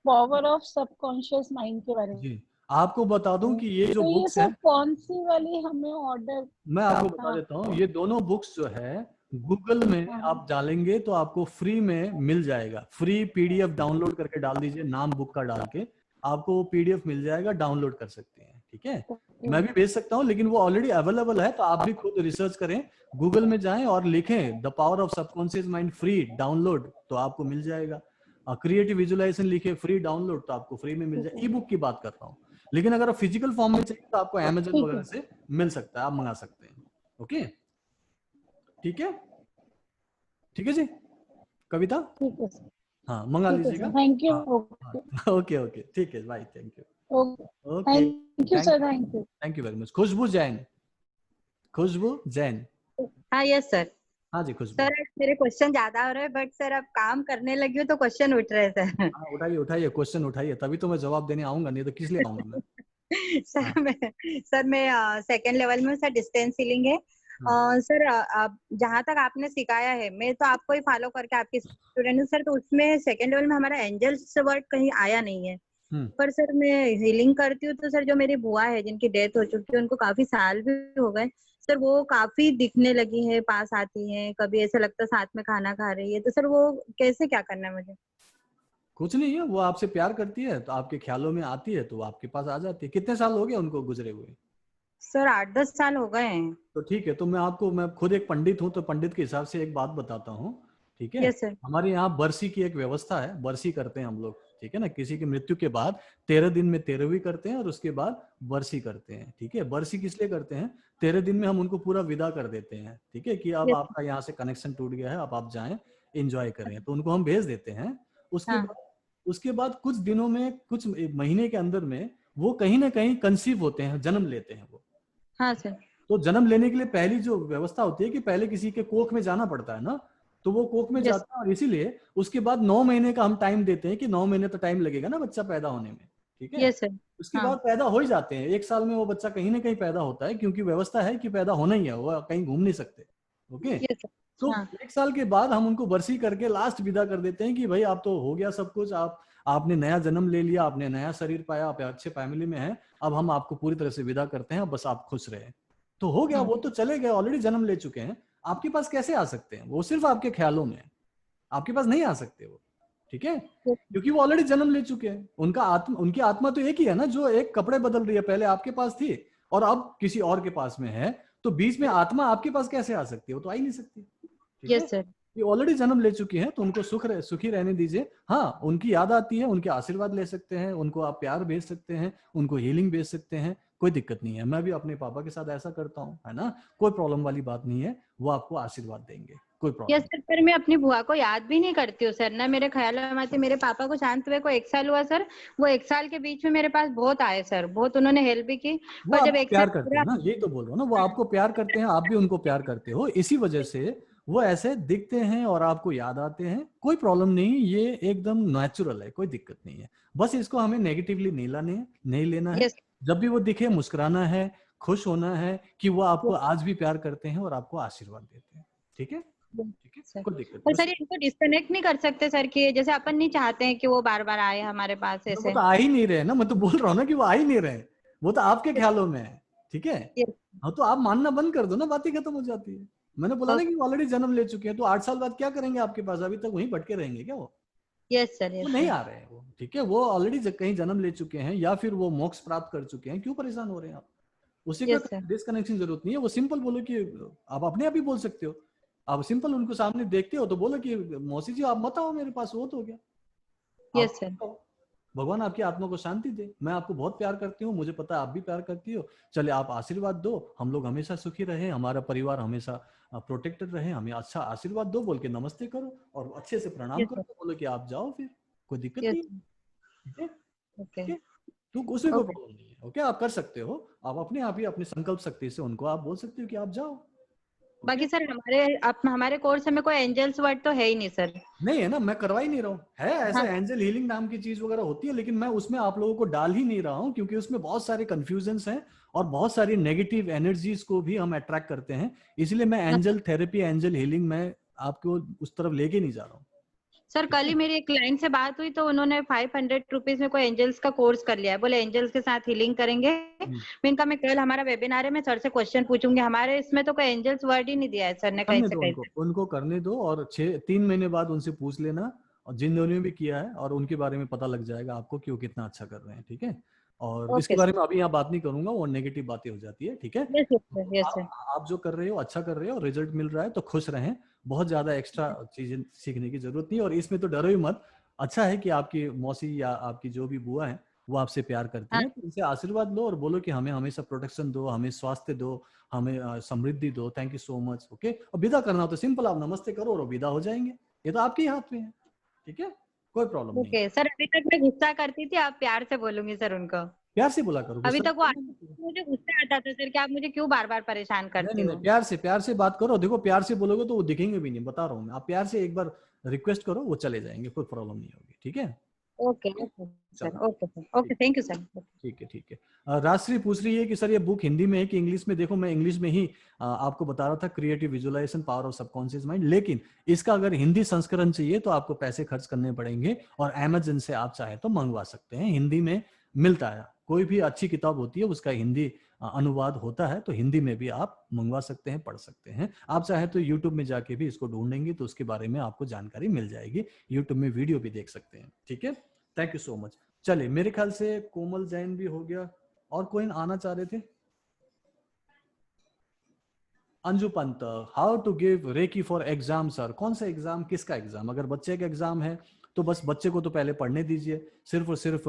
[SPEAKER 15] पावर ऑफ सबकॉन्शियस माइंड के बारे में।
[SPEAKER 1] जी आपको बता दूं कि ये जो
[SPEAKER 15] तो ये
[SPEAKER 1] बुक्स हैं,
[SPEAKER 15] सब कौन सी वाली हमें ऑर्डर?
[SPEAKER 1] मैं आपको बता देता हूँ, ये दोनों बुक्स जो है गूगल में आप डालेंगे तो आपको फ्री में मिल जाएगा। फ्री पीडीएफ डाउनलोड करके डाल दीजिए, नाम बुक का डाल के आपको वो पीडीएफ मिल जाएगा, डाउनलोड कर सकते हैं। ठीक है, मैं भी भेज सकता हूँ लेकिन वो ऑलरेडी अवेलेबल है, तो आप भी खुद रिसर्च करें, गूगल में जाएं और लिखें the power of subconscious mind free download, तो आपको मिल जाएगा। क्रिएटिव विजुअलाइजेशन लिखे फ्री डाउनलोड, तो आपको फ्री में मिल जाए। ई बुक की बात कर रहा हूँ, लेकिन अगर आप फिजिकल फॉर्म में चाहिए तो आपको अमेजन वगैरह से मिल सकता है, आप मंगा सकते हैं। ओके ठीक है, ठीक है जी कविता।
[SPEAKER 15] ठीक है
[SPEAKER 1] हाँ मंगा लीजिएगा।
[SPEAKER 15] Thank you.
[SPEAKER 1] ओके ओके ठीक है भाई, thank you.
[SPEAKER 15] Okay thank you sir, thank you.
[SPEAKER 1] Thank you very much. Khushboo Jain. Khushboo Jain.
[SPEAKER 2] हाँ यस सर।
[SPEAKER 1] हाँ जी खुशबू।
[SPEAKER 2] सर मेरे क्वेश्चन ज्यादा हो रहे हैं, बट सर अब काम करने लगी हूँ तो क्वेश्चन उठ रहे हैं सर।
[SPEAKER 1] हाँ उठाइए उठाइए क्वेश्चन उठाइए, तभी तो मैं जवाब देने आऊंगा, नहीं तो किस लिए आऊंगा मैं।
[SPEAKER 2] सर मैं सेकंड लेवल में सर डिस्टेंस हीलिंग है। सर जहाँ तक आपने सिखाया है मैं तो आपको ही फॉलो करके आपकी स्टूडेंट हूँ सर, तो उसमें सेकंड लेवल में हमारा एंजल्स वर्ड कहीं आया नहीं है। पर सर मैं हीलिंग करती हूँ तो सर जो मेरी बुआ है जिनकी डेथ हो चुकी है, उनको काफी साल भी हो गए सर, वो काफी दिखने लगी है, पास आती है, कभी ऐसा लगता है साथ में खाना खा रही है, तो सर वो कैसे क्या करना है मुझे?
[SPEAKER 1] कुछ नहीं है, वो आपसे प्यार करती है तो आपके ख्यालों में आती है, तो वो आपके पास आ जाती है। कितने साल हो गए उनको गुजरे हुए?
[SPEAKER 2] सर 8-10 साल हो गए हैं।
[SPEAKER 1] तो ठीक है, तो मैं खुद एक पंडित हूँ, तो पंडित के हिसाब से एक बात बताता हूँ। ठीक है,
[SPEAKER 2] यस सर।
[SPEAKER 1] हमारे यहाँ बरसी की एक व्यवस्था है, बरसी करते हैं हम लोग। ठीक है ना, किसी की मृत्यु के बाद 13 दिन में 13वीं करते हैं और उसके बाद बरसी करते हैं। ठीक है, बरसी किस लिए करते हैं? 13 दिन में हम उनको पूरा विदा कर देते हैं। ठीक है, कि अब आपका यहाँ से कनेक्शन टूट गया है, अब आप जाएं एंजॉय करें, तो उनको हम भेज देते हैं। उसके बाद कुछ दिनों में, कुछ महीने के अंदर में वो कहीं ना कहीं कंसीव होते हैं, जन्म लेते हैं वो।
[SPEAKER 2] हाँ सर।
[SPEAKER 1] तो जन्म लेने के लिए पहली जो व्यवस्था होती है कि पहले किसी के कोख में जाना पड़ता है ना, तो वो कोख में जाता है, और इसीलिए उसके बाद 9 महीने का हम टाइम देते हैं कि 9 महीने तो टाइम लगेगा ना बच्चा पैदा होने में। ठीक है, उसके बाद पैदा हो ही जाते हैं, 1 साल में वो बच्चा कहीं ना कहीं पैदा होता है, क्योंकि व्यवस्था है कि पैदा होना ही है, वो कहीं घूम नहीं सकते। ओके, तो 1 साल के बाद हम उनको बरसी करके लास्ट विदा कर देते हैं कि भाई आप तो हो गया सब कुछ, आपने नया जन्म ले लिया, आपने नया शरीर पाया, आप अच्छे फैमिली में हैं, अब हम आपको पूरी तरह से विदा करते हैं, बस आप खुश रहे। तो हो गया, वो तो चले गए, ऑलरेडी जन्म ले चुके हैं, आपके पास कैसे आ सकते हैं? वो सिर्फ आपके ख्यालों में, आपके पास नहीं आ सकते वो। ठीक है, क्योंकि वो ऑलरेडी जन्म ले चुके हैं। उनकी आत्मा तो एक ही है ना, जो एक कपड़े बदल रही है, पहले आपके पास थी और अब किसी और के पास में है, तो बीच में आत्मा आपके पास कैसे आ सकती है? वो तो आ ही नहीं सकती।
[SPEAKER 2] Yes sir.
[SPEAKER 1] ये ऑलरेडी जन्म ले चुकी हैं, तो उनको सुखी रहने दीजिए। हाँ, उनकी याद आती है, उनके आशीर्वाद ले सकते हैं, उनको आप प्यार भेज सकते हैं, उनको हीलिंग भेज सकते हैं, कोई दिक्कत नहीं है। मैं भी अपने पापा के साथ ऐसा करता हूँ, है ना, कोई प्रॉब्लम वाली बात नहीं है, वो आपको आशीर्वाद देंगे, कोई प्रॉब्लम।
[SPEAKER 2] यस सर, पर मैं अपनी बुआ को याद भी नहीं करती हूँ सर, ना मेरे ख्याल में आते। मेरे पापा को शांत हुए को 1 साल हुआ सर, वो 1 साल के बीच में मेरे पास बहुत आए सर, बहुत उन्होंने हेल्प भी की, पर जब 1
[SPEAKER 1] प्यार
[SPEAKER 2] साल
[SPEAKER 1] करते हैं ना, यही तो बोल रहा हूँ ना, वो आपको प्यार करते हैं, आप भी उनको प्यार करते हो, इसी वजह से वो ऐसे दिखते हैं और आपको याद आते हैं। कोई प्रॉब्लम नहीं, ये एकदम नेचुरल है, कोई दिक्कत नहीं है। बस इसको हमें नेगेटिवली नहीं लेना है। जब भी वो दिखे मुस्कुराना है, खुश होना है कि वो आपको आज भी प्यार करते हैं और आपको आशीर्वाद देते हैं। ठीक है, ठीक है, कोई दिक्कत
[SPEAKER 2] नहीं। सर इनको डिस्कनेक्ट नहीं कर सकते सर, कि जैसे अपन नहीं चाहते हैं कि वो बार बार आए हमारे पास ऐसे?
[SPEAKER 1] वो तो आ ही नहीं रहे ना, मैं तो बोल रहा हूँ ना कि वो आ ही नहीं रहे, वो तो आपके ख्यालों में है। ठीक है, हाँ, तो आप मानना बंद कर दो ना, बात ही खत्म हो जाती है। मैंने बोला ना कि ऑलरेडी जन्म ले चुके हैं, तो 8 साल बाद क्या करेंगे आपके पास? अभी तक वहीं भटके रहेंगे क्या वो?
[SPEAKER 2] Yes sir.
[SPEAKER 1] वो नहीं आ रहे हैं वो। ठीक है, वो ऑलरेडी कहीं जन्म ले चुके हैं, या फिर वो मोक्ष प्राप्त कर चुके हैं, क्यों परेशान हो रहे हैं आप? उसी का डिस्कनेक्शन जरूरत नहीं है। वो सिंपल बोलो कि आप अपने आप ही बोल सकते हो, आप सिंपल उनको सामने देखते हो तो बोलो कि मौसी जी आप मत आओ मेरे पास, वो तो हो गया।
[SPEAKER 2] Yes sir.
[SPEAKER 1] भगवान आपकी आत्मा को शांति दे। मैं आपको बहुत प्यार करती हूँ, मुझे पता है आप भी प्यार करती हो। चले आप आशीर्वाद दो, हम लोग हमेशा सुखी रहे, हमारा परिवार हमेशा प्रोटेक्टेड रहे, हमें अच्छा आशीर्वाद दो बोल के नमस्ते करो और अच्छे से प्रणाम करो, बोलो कि आप जाओ, फिर कोई दिक्कत नहीं है। ठीक है, तो उसमें कोई प्रॉब्लम नहीं है। ओके, आप कर सकते हो, आप अपने आप ही अपनी संकल्प शक्ति से उनको आप बोल सकते हो कि आप जाओ।
[SPEAKER 2] बाकी सर हमारे कोर्स में कोई एंजल्स वर्ड तो है ही नहीं सर।
[SPEAKER 1] नहीं है ना, मैं करवा ही नहीं रहा हूँ। है ऐसे एंजल हीलिंग नाम की चीज वगैरह होती है, लेकिन मैं उसमें आप लोगों को डाल ही नहीं रहा हूँ, क्योंकि उसमें बहुत सारे कंफ्यूजन्स हैं और बहुत सारी नेगेटिव एनर्जीज को भी हम अट्रैक्ट करते हैं। इसलिए मैं एंजल थेरेपी, एंजल हीलिंग में आपको उस तरफ लेके नहीं जा रहा हूँ।
[SPEAKER 2] सर कल ही मेरी एक क्लाइंट से बात हुई तो उन्होंने 500 रुपीज में कोई एंजल्स का कोर्स कर लिया है, बोले एंजल्स के साथ हीलिंग करेंगे। मैं कल हमारा वेबिनार है, मैं सर से क्वेश्चन पूछूंगी, हमारे इसमें तो कोई एंजल्स वर्ड ही नहीं दिया है सर ने कहीं से कहीं।
[SPEAKER 1] उनको करने दो और 3 महीने बाद उनसे पूछ लेना, और जिन ने भी किया है और उनके बारे में पता लग जाएगा आपको कि वो कितना अच्छा कर रहे हैं। ठीक है, और इसके बारे में अभी यहाँ बात नहीं करूंगा, वो नेगेटिव बातें हो जाती है। ठीक है, आप जो कर रहे हो अच्छा कर रहे हो, रिजल्ट मिल रहा है तो खुश रहें, बहुत ज्यादा एक्स्ट्रा चीजें सीखने की जरूरत नहीं, और इसमें तो डरो ही मत। अच्छा है कि आपकी मौसी या आपकी जो भी बुआ है वो आपसे प्यार करती है, तो उनसे आशीर्वाद लो और बोलो कि हमें हमेशा प्रोटेक्शन दो, हमें स्वास्थ्य दो, हमें समृद्धि दो, thank you so much. Okay, और विदा करना हो तो सिंपल आप नमस्ते करो और विदा हो जाएंगे, ये तो आपके हाथ में है। ठीक है, कोई प्रॉब्लम नहीं।
[SPEAKER 2] ओके सर, अभी तक मैं गुस्सा करती थी, आप प्यार से बोलूंगी सर उनको,
[SPEAKER 1] प्यार से बोला करो।
[SPEAKER 2] अभी तक वो मुझे गुस्सा आता था सर कि आप मुझे क्यों बार बार परेशान करते हो।
[SPEAKER 1] प्यार से बात करो। देखो प्यार से बोलोगे तो वो दिखेंगे भी नहीं, बता रहा हूँ मैं। आप प्यार से एक बार रिक्वेस्ट करो, वो चले जाएंगे, कोई प्रॉब्लम नहीं होगी। ठीक है,
[SPEAKER 2] okay sir, okay thank you sir.
[SPEAKER 1] ठीक है। राजश्री पूछ रही है कि सर ये बुक हिंदी में है कि इंग्लिश में। देखो मैं इंग्लिश में ही आपको बता रहा था, creative visualisation, power of subconscious mind, लेकिन इसका अगर हिंदी संस्करण चाहिए तो आपको पैसे खर्च करने पड़ेंगे, और अमेज़न से आप चाहे तो मंगवा सकते हैं, हिंदी में मिलता है। कोई भी अच्छी किताब होती है उसका हिंदी अनुवाद होता है, तो हिंदी में भी आप मंगवा सकते हैं, पढ़ सकते हैं। आप चाहे तो यूट्यूब में जाके भी इसको ढूंढेंगे तो उसके बारे में आपको जानकारी मिल जाएगी, यूट्यूब में वीडियो भी देख सकते हैं। ठीक है, थैंक यू सो मच। चलिए, मेरे ख्याल से कोमल जैन भी हो गया, और कोई आना चाह रहे थे? Anju Pant, how to give reiki for exam sir. कौन सा एग्जाम, किसका एग्जाम? अगर बच्चे का एग्जाम है तो बस बच्चे को तो पहले पढ़ने दीजिए, सिर्फ और सिर्फ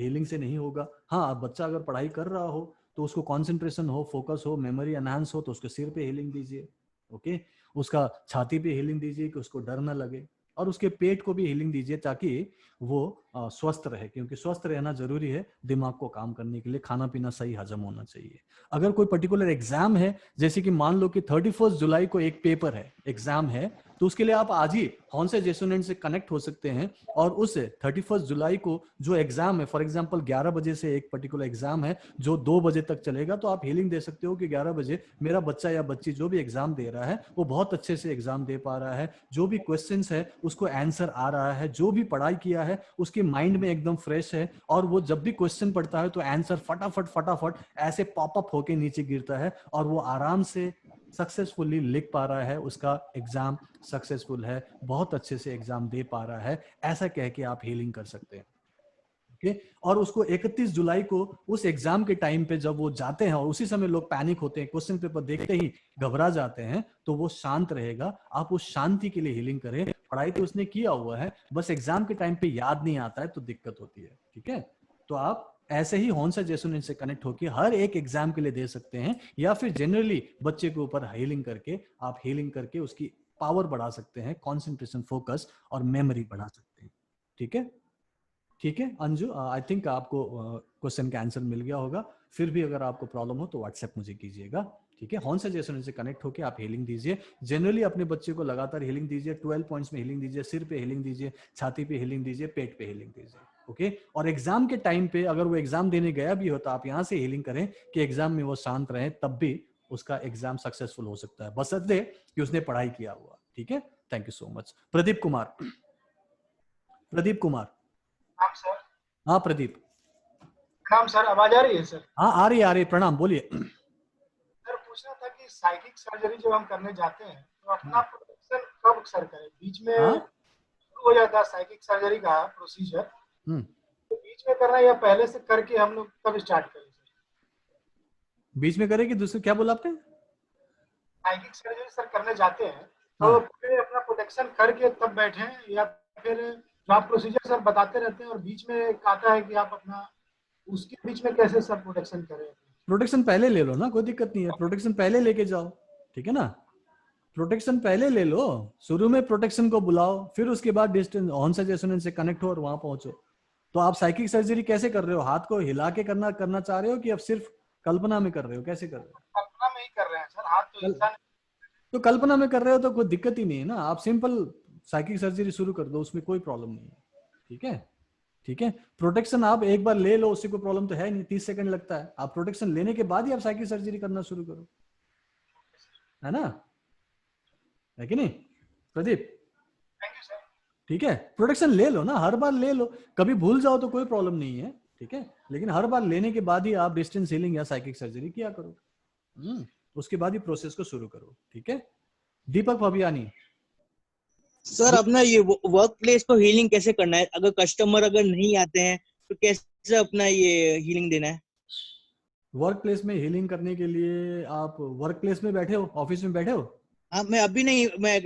[SPEAKER 1] हीलिंग से नहीं होगा। हाँ, बच्चा अगर पढ़ाई कर रहा हो तो उसको कंसंट्रेशन हो, फोकस हो, मेमोरी एनहांस हो, तो उसके सिर पे हीलिंग दीजिए। ओके, उसका छाती पे हीलिंग दीजिए कि उसको डर ना लगे, और उसके पेट को भी हीलिंग दीजिए ताकि वो स्वस्थ रहे, क्योंकि स्वस्थ रहना जरूरी है दिमाग को काम करने के लिए, खाना पीना सही हजम होना चाहिए। अगर कोई पर्टिकुलर एग्जाम है, जैसे कि मान लो कि 31 जुलाई को एक पेपर है, एग्जाम है, तो उसके लिए आप आज ही हॉन्से जेसोनेंट से कनेक्ट हो सकते हैं, और उस 31 जुलाई को जो एग्जाम है, फॉर एग्जांपल 11 बजे से एक पर्टिकुलर एग्जाम है जो 2 बजे तक चलेगा, तो आप हीलिंग दे सकते हो कि 11 बजे मेरा बच्चा या बच्ची जो भी एग्जाम दे रहा है वो बहुत अच्छे से एग्जाम दे पा रहा है, जो भी क्वेश्चंस है उसको आंसर आ रहा है, जो भी पढ़ाई किया है उसके माइंड में एकदम फ्रेश है, और वो जब भी क्वेश्चन पढ़ता है तो आंसर फटाफट ऐसे पॉपअप होके नीचे गिरता है, और वो आराम से सक्सेसफुली लिख पा रहा है, उसका एग्जाम सक्सेसफुल है, बहुत अच्छे से एग्जाम दे पा रहा है, ऐसा कह के आप हीलिंग कर सकते हैं। ओके, और उसको 31 जुलाई को उस एग्जाम के टाइम पे जब वो जाते हैं, और उसी समय लोग पैनिक होते हैं, क्वेश्चन पेपर देखते ही घबरा जाते हैं, तो वो शांत रहेगा। आप उस शांति के लिए हीलिंग करें। पढ़ाई तो उसने किया हुआ है, बस एग्जाम के टाइम पे याद नहीं आता है तो दिक्कत होती है। ठीक है, तो आप ऐसे ही हॉन्सा जेसोनेंट से कनेक्ट होकर हर एक एग्जाम के लिए दे सकते हैं, या फिर जनरली बच्चे के ऊपर हीलिंग करके आप हीलिंग करके उसकी पावर बढ़ा सकते हैं, कंसंट्रेशन, फोकस और मेमोरी बढ़ा सकते हैं। ठीक है, ठीक है अंजू, आई थिंक आपको क्वेश्चन का आंसर मिल गया होगा। फिर भी अगर आपको प्रॉब्लम हो तो व्हाट्सएप मुझे कीजिएगा। ठीक है, हॉन्सा जेसोनेंट से कनेक्ट होकर आप हीलिंग दीजिए, जनरली अपने बच्चे को लगातार हीलिंग दीजिए, 12 पॉइंट्स में हीलिंग दीजिए, सिर पे हीलिंग दीजिए, छाती पे हीलिंग दीजिए, पेट पे हीलिंग दीजिए। ओके, और एग्जाम के टाइम पे अगर वो एग्जाम देने गया भी हो तो आप यहाँ से हीलिंग करें कि एग्जाम में वो शांत रहे, तब भी उसका एग्जाम सक्सेसफुल हो सकता है, बशर्ते कि उसने पढ़ाई किया हुआ। ठीक है, thank you so much. Pradeep Kumar, Pradeep Kumar.
[SPEAKER 16] Sir.
[SPEAKER 1] हाँ प्रदीप।
[SPEAKER 16] प्रणाम सर, आवाज आ रही है सर?
[SPEAKER 1] हाँ आ रही है, प्रणाम, बोलिए।
[SPEAKER 16] सर पूछना था कि साइकिक सर्जरी जब हम करने जाते हैं तो अपना प्रोटेक्शन कब सर करें? बीच में शुरू हो जाता है साइकिक सर्जरी का प्रोसीजर, तो बीच में करना या पहले से करके हम लोग कब स्टार्ट करें सर?
[SPEAKER 1] बीच में करें कि दूसरे, क्या बोला आपने?
[SPEAKER 16] साइकिक सर्जरी सर करने जाते हैं तो पहले अपना प्रोटेक्शन करके तब बैठे, या फिर जो आप प्रोसीजर सर बताते रहते हैं और बीच में एक आता है कि आप अपना उसके बीच में कैसे सर प्रोटेक्शन करें?
[SPEAKER 1] प्रोटेक्शन पहले ले लो ना, कोई दिक्कत नहीं है, प्रोटेक्शन पहले लेके जाओ, ठीक है ना, प्रोटेक्शन पहले ले लो, शुरू में प्रोटेक्शन को बुलाओ, फिर उसके बाद डिस्टेंस ऑन से रेजोनेंस से कनेक्ट हो और वहां पहुंचो। तो आप साइकिक सर्जरी कैसे कर रहे हो? हाथ को हिला के करना चाह रहे हो कि अब सिर्फ कल्पना में कर रहे हो? कैसे कर रहे हो?
[SPEAKER 16] कल्पना में ही कर रहे हैं सर, हाथ तो हिलता नहीं।
[SPEAKER 1] तो कल्पना में कर रहे हो तो कोई दिक्कत ही नहीं है ना, आप सिंपल साइकिक सर्जरी शुरू कर दो, उसमें कोई प्रॉब्लम नहीं है, ठीक है, ठीक है। प्रोटेक्शन आप एक बार ले लो, उससे कोई प्रॉब्लम तो है नहीं, 30 सेकंड लगता है, आप प्रोटेक्शन लेने के बाद ही आप साइकिक सर्जरी करना शुरू करो, है ना, है कि नहीं प्रदीप? ठीक है, प्रोटेक्शन ले लो ना, हर बार ले लो, कभी भूल जाओ तो कोई प्रॉब्लम नहीं है, ठीक है, लेकिन हर बार लेने के बाद ही आप डिस्टेंस हीलिंग या साइकिक सर्जरी किया करो, उसके बाद ही प्रोसेस को शुरू करो, ठीक है। दीपक भबियानी
[SPEAKER 17] सर, अपना ये वर्क प्लेस पर हीलिंग कैसे करना है? अगर कस्टमर अगर नहीं आते हैं तो कैसे अपना ये हीलिंग देना है?
[SPEAKER 1] वर्क प्लेस में हीलिंग करने के लिए आप वर्क प्लेस में बैठे हो, ऑफिस में बैठे हो?
[SPEAKER 17] हाँ, मैं अभी नहीं, मैं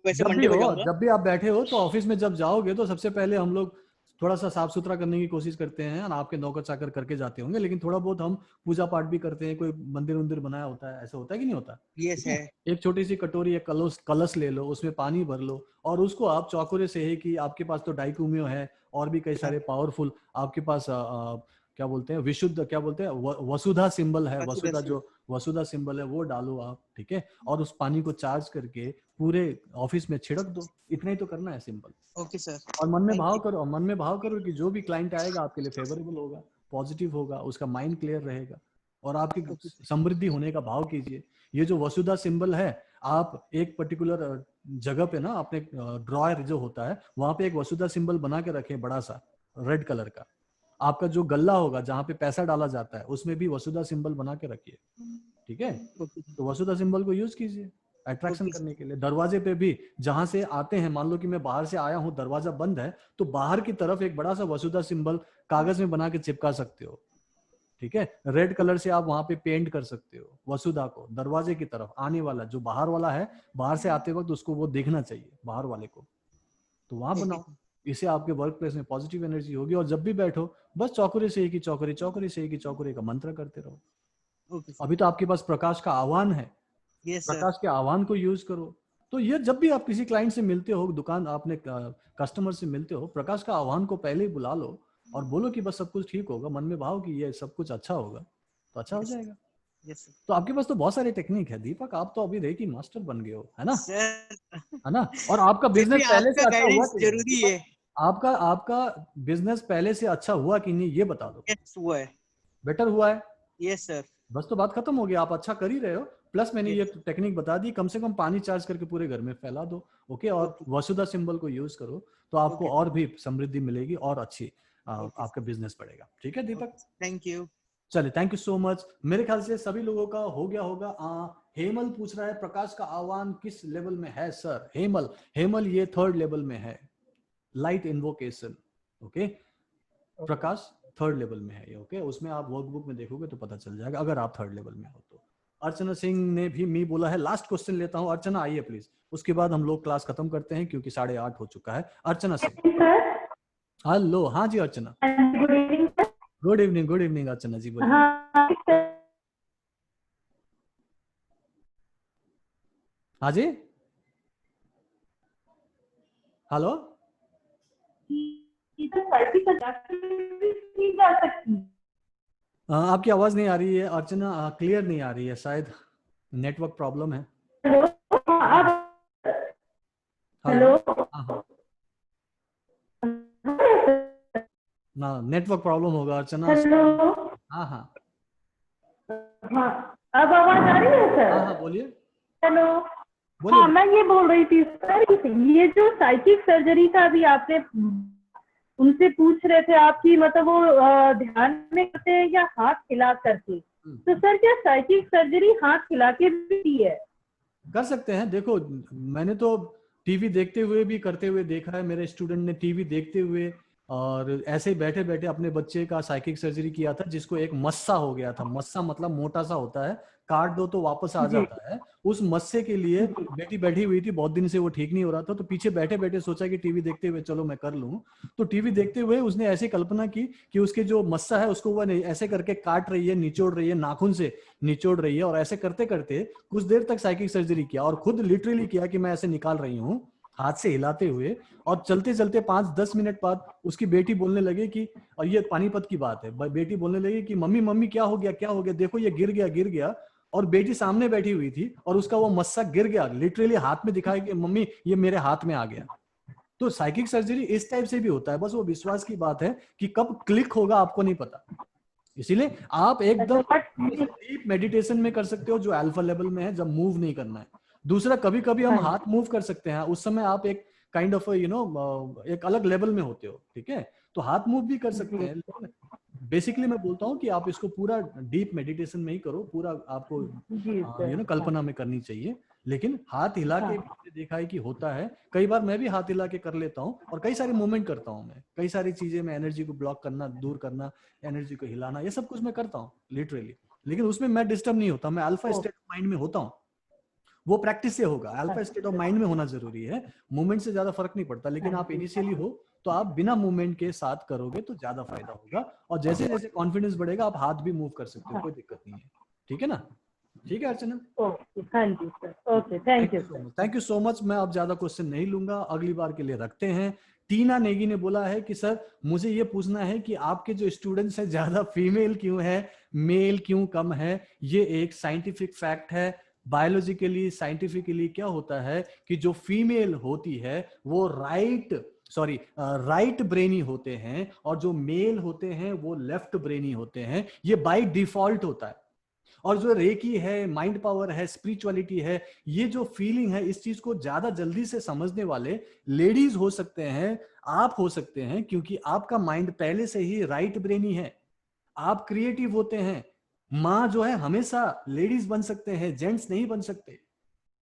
[SPEAKER 17] वैसे मंडे को जाऊंगा।
[SPEAKER 1] जब भी आप बैठे हो तो ऑफिस में जब जाओगे तो सबसे पहले हम लोग थोड़ा सा साफ सुथरा करने की कोशिश करते हैं, आपके नौकर चाकर करके जाते होंगे, लेकिन थोड़ा बहुत हम पूजा पाठ भी करते हैं, कोई मंदिर वंदिर बनाया होता है, ऐसा होता है कि नहीं होता?
[SPEAKER 17] यस है।
[SPEAKER 1] एक छोटी सी कटोरी, एक कलश ले लो, उसमें पानी भर लो और उसको आप चौकोरे से ही, कि आपके पास तो डाइक्यूमियो है और भी कई सारे पावरफुल आपके पास क्या बोलते हैं, विशुद्ध, क्या बोलते हैं, वसुधा सिंबल है, वसुधा जो वसुधा सिंबल है वो डालो आप, ठीक है, और उस पानी को चार्ज करके पूरे ऑफिस में छिड़क दो, इतना ही तो करना है, सिंपल।
[SPEAKER 17] Okay sir.
[SPEAKER 1] और मन में भाव करो, मन में भाव करो कि जो भी क्लाइंट आएगा आपके लिए फेवरेबल होगा, पॉजिटिव होगा, उसका माइंड क्लियर रहेगा और आपकी समृद्धि होने का भाव कीजिए। ये जो वसुधा सिंबल है, आप एक पर्टिकुलर जगह पे ना, अपने ड्रॉयर जो होता है वहां पे एक वसुधा सिंबल बना के रखें, बड़ा सा रेड कलर का। आपका जो गल्ला होगा जहाँ पे पैसा डाला जाता है उसमें भी वसुधा सिंबल बना के रखिए, ठीक है। तो वसुधा सिंबल को यूज कीजिए अट्रैक्शन करने के लिए। दरवाजे पे भी जहां से आते हैं, मान लो कि मैं बाहर से आया हूँ, दरवाजा बंद है, तो बाहर की तरफ एक बड़ा सा वसुधा सिंबल कागज में बना के चिपका सकते हो, ठीक है। रेड कलर से आप वहां पे पेंट कर सकते हो वसुधा को, दरवाजे की तरफ आने वाला जो बाहर वाला है, बाहर से आते वक्त उसको वो देखना चाहिए बाहर वाले को, तो वहां बनाओ। इससे आपके वर्क प्लेस में पॉजिटिव एनर्जी होगी और जब भी बैठो बस चौकरे से ही की चौकरे, चौकरे से ही की चौकरे का मंत्र करते रहो। अभी तो आपके पास प्रकाश का आह्वान है, प्रकाश के आह्वान को यूज करो। तो ये जब भी आप किसी क्लाइंट से मिलते हो, दुकान आपने कस्टमर से मिलते हो, प्रकाश का आह्वान को पहले ही बुला लो और बोलो कि बस सब कुछ ठीक होगा, मन में भाव कि ये सब कुछ अच्छा होगा, तो अच्छा हो जाएगा। तो आपके पास तो बहुत सारे टेक्निक है दीपक, आप तो अभी रेकी मास्टर बन गए हो, है ना, है ना। और आपका बिजनेस पहले से अच्छा हुआ
[SPEAKER 17] जरूरी है,
[SPEAKER 1] आपका बिजनेस पहले से अच्छा हुआ कि नहीं ये बता दो।
[SPEAKER 17] हुआ है,
[SPEAKER 1] बेटर हुआ है।
[SPEAKER 17] Yes sir.
[SPEAKER 1] बस तो बात खत्म हो गई, आप अच्छा कर ही रहे हो। प्लस मैंने ये टेक्निक बता दी, कम से कम पानी चार्ज करके पूरे घर में फैला दो, ओके, और वसुधा सिंबल को यूज करो तो आपको और भी समृद्धि मिलेगी और अच्छी आपका बिजनेस बढ़ेगा, ठीक है दीपक।
[SPEAKER 17] Thank you.
[SPEAKER 1] चलिए, थैंक यू सो मच। मेरे ख्याल से सभी लोगों का हो गया होगा। हेमल पूछ रहा है प्रकाश का आह्वान किस लेवल में है सर? हेमल ये 3rd लेवल में है, लाइट इन्वोकेशन, ओके। प्रकाश 3rd लेवल में है ये, ओके। उसमें आप वर्कबुक में देखोगे तो पता चल जाएगा अगर आप 3rd लेवल में हो तो। अर्चना सिंह ने भी मी बोला है। लास्ट क्वेश्चन लेता हूँ, अर्चना आइए प्लीज, उसके बाद हम लोग क्लास खत्म करते हैं क्योंकि 8:30 हो चुका है। अर्चना सिंह, हेलो। हाँ जी Archana,
[SPEAKER 18] good evening sir.
[SPEAKER 1] Good evening, good evening Archana ji, बोलिए। हाँ जी, हेलो। आपकी आवाज नहीं आ रही है अर्चना, क्लियर नहीं आ रही है, शायद नेटवर्क प्रॉब्लम है।
[SPEAKER 18] हेलो।
[SPEAKER 1] ना नेटवर्क प्रॉब्लम होगा अर्चना।
[SPEAKER 18] हेलो।
[SPEAKER 1] हाँ हाँ
[SPEAKER 18] हाँ, अब आवाज आ रही है सर?
[SPEAKER 1] हाँ हाँ बोलिए।
[SPEAKER 18] हेलो। हाँ, मैं ये बोल रही थी सर, ये जो साइकिक सर्जरी का अभी आपने उनसे पूछ रहे थे आपकी, मतलब वो ध्यान में करते हैं या हाथ हिला करके? तो सर क्या साइकिक सर्जरी हाथ हिला के भी है?
[SPEAKER 1] कर सकते हैं। देखो, मैंने तो टीवी देखते हुए भी करते हुए देखा है, मेरे स्टूडेंट ने टीवी देखते हुए और ऐसे ही बैठे बैठे अपने बच्चे का साइकिक सर्जरी किया था, जिसको एक मस्सा हो गया था। मस्सा मतलब मोटा सा होता है, काट दो तो वापस आ जाता है। उस मस्से के लिए बेटी बैठी हुई थी, बहुत दिन से वो ठीक नहीं हो रहा था, तो पीछे बैठे बैठे सोचा कि टीवी देखते हुए चलो मैं कर लूं। तो टीवी देखते हुए उसने ऐसी कल्पना की कि उसके जो मस्सा है उसको वो ऐसे करके काट रही है, निचोड़ रही है, नाखून से निचोड़ रही है, और ऐसे करते करते कुछ देर तक साइकिक सर्जरी किया, और खुद लिटरली किया कि मैं ऐसे निकाल रही हूँ हाथ से हिलाते हुए। और चलते चलते 5-10 मिनट बाद उसकी बेटी बोलने लगी कि, और ये पानीपत की बात है, बेटी बोलने लगी कि मम्मी मम्मी क्या हो गया, क्या हो गया, देखो ये गिर गया। और बेटी सामने बैठी हुई थी और उसका वो मस्सा गिर गया, लिटरली हाथ में दिखाया कि मम्मी ये मेरे हाथ में आ गया। तो साइकिक सर्जरी इस टाइप से भी होता है, बस वो विश्वास की बात है कि कब क्लिक होगा आपको नहीं पता। इसीलिए आप एकदम डीप मेडिटेशन में कर सकते हो जो अल्फा लेवल में है, जब मूव नहीं करना है। दूसरा, कभी कभी हम हाथ मूव कर सकते हैं, उस समय आप एक काइंड ऑफ एक अलग लेवल में होते हो, ठीक है, तो हाथ मूव भी कर सकते हैं। लेकिन बेसिकली मैं बोलता हूँ कि आप इसको पूरा डीप मेडिटेशन में ही करो, पूरा आपको कल्पना में करनी चाहिए। लेकिन हाथ हिला के मैंने देखा है कि होता है, कई बार मैं भी हाथ हिला के कर लेता हूँ, और कई सारे मूवमेंट करता हूँ मैं, कई सारी चीजें मैं, एनर्जी को ब्लॉक करना, दूर करना, एनर्जी को हिलाना, ये सब कुछ मैं करता हूँ लिटरली। लेकिन उसमें मैं डिस्टर्ब नहीं होता, मैं अल्फा स्टेट ऑफ माइंड में होता हूँ। वो प्रैक्टिस से होगा, अल्फा स्टेट ऑफ माइंड में होना जरूरी है, मूवमेंट से ज्यादा फर्क नहीं पड़ता। लेकिन आप इनिशियली हो तो आप बिना मूवमेंट के साथ करोगे तो ज्यादा फायदा होगा, और जैसे जैसे कॉन्फिडेंस बढ़ेगा आप हाथ भी मूव कर सकते हो, कोई दिक्कत नहीं है, ठीक है ना। ठीक है अर्चना,
[SPEAKER 18] हाँ जी sir, okay, thank you sir,
[SPEAKER 1] thank you so much. मैं अब ज्यादा क्वेश्चन नहीं लूंगा, अगली बार के लिए रखते हैं। टीना नेगी ने बोला है कि सर मुझे ये पूछना है कि आपके जो स्टूडेंट्स हैं ज्यादा फीमेल क्यों है, मेल क्यों कम है? ये एक साइंटिफिक फैक्ट है, बायोलॉजिकली साइंटिफिकली क्या होता है कि जो फीमेल होती है वो राइट ब्रेनी होते हैं, और जो मेल होते हैं वो लेफ्ट ब्रेनी होते हैं। ये बाय डिफॉल्ट होता है। और जो रेकी है, माइंड पावर है, स्पिरिचुअलिटी है, ये जो फीलिंग है, इस चीज को ज्यादा जल्दी से समझने वाले लेडीज हो सकते हैं, आप हो सकते हैं, क्योंकि आपका माइंड पहले से ही राइट ब्रेनी है। आप क्रिएटिव होते हैं। माँ जो है हमेशा लेडीज बन सकते हैं, जेंट्स नहीं बन सकते।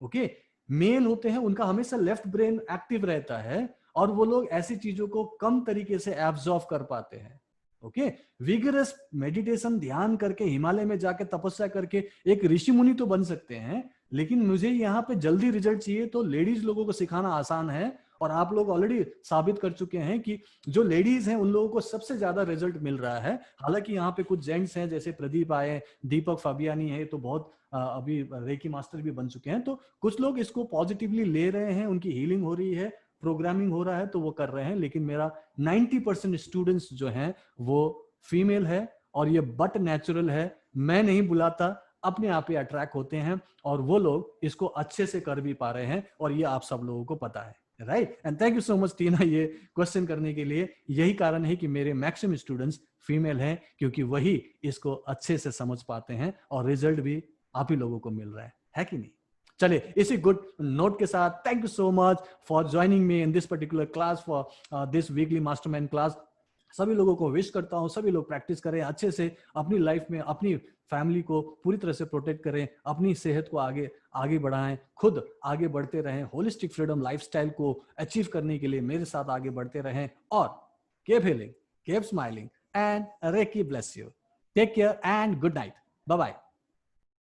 [SPEAKER 1] ओके, मेल होते हैं, उनका हमेशा लेफ्ट ब्रेन एक्टिव रहता है, और वो लोग ऐसी चीजों को कम तरीके से एब्जॉर्व कर पाते हैं। ओके, विगरस मेडिटेशन, ध्यान करके, हिमालय में जाके तपस्या करके एक ऋषि मुनि तो बन सकते हैं, लेकिन मुझे यहाँ पे जल्दी रिजल्ट चाहिए तो लेडीज लोगों को सिखाना आसान है। और आप लोग ऑलरेडी साबित कर चुके हैं कि जो लेडीज हैं उन लोगों को सबसे ज्यादा रिजल्ट मिल रहा है। हालांकि यहाँ पे कुछ जेंट्स हैं, जैसे प्रदीप आए, दीपक फाबियानी है, तो बहुत अभी रेकी मास्टर भी बन चुके हैं, तो कुछ लोग इसको पॉजिटिवली ले रहे हैं, उनकी हीलिंग हो रही है, प्रोग्रामिंग हो रहा है, तो वो कर रहे हैं। लेकिन मेरा 90% स्टूडेंट्स जो हैं वो फीमेल है, और ये बट नेचुरल है, मैं नहीं बुलाता, अपने आप ही अट्रैक्ट होते हैं, और वो लोग इसको अच्छे से कर भी पा रहे हैं, और ये आप सब लोगों को पता है, right. And thank you so much Tina ये क्वेश्चन करने के लिए। यही कारण है कि मेरे मैक्सिमम स्टूडेंट्स फीमेल हैं, क्योंकि वही इसको अच्छे से समझ पाते हैं, और रिजल्ट भी आप ही लोगों को मिल रहा है कि नहीं। चलिए, इसी गुड नोट के साथ thank you so much for joining me in this particular class, for this weekly mastermind class. सभी लोगों को विश करता हूं, सभी लोग प्रैक्टिस करें अच्छे से, अपनी लाइफ में अपनी फैमिली को पूरी तरह से प्रोटेक्ट करें, अपनी सेहत को आगे बढ़ाएं, खुद आगे बढ़ते रहें, होलिस्टिक फ्रीडम लाइफस्टाइल को अचीव करने के लिए मेरे साथ आगे बढ़ते रहें, और keep healing, keep smiling, and reiki bless you. Take care and good night, bye bye.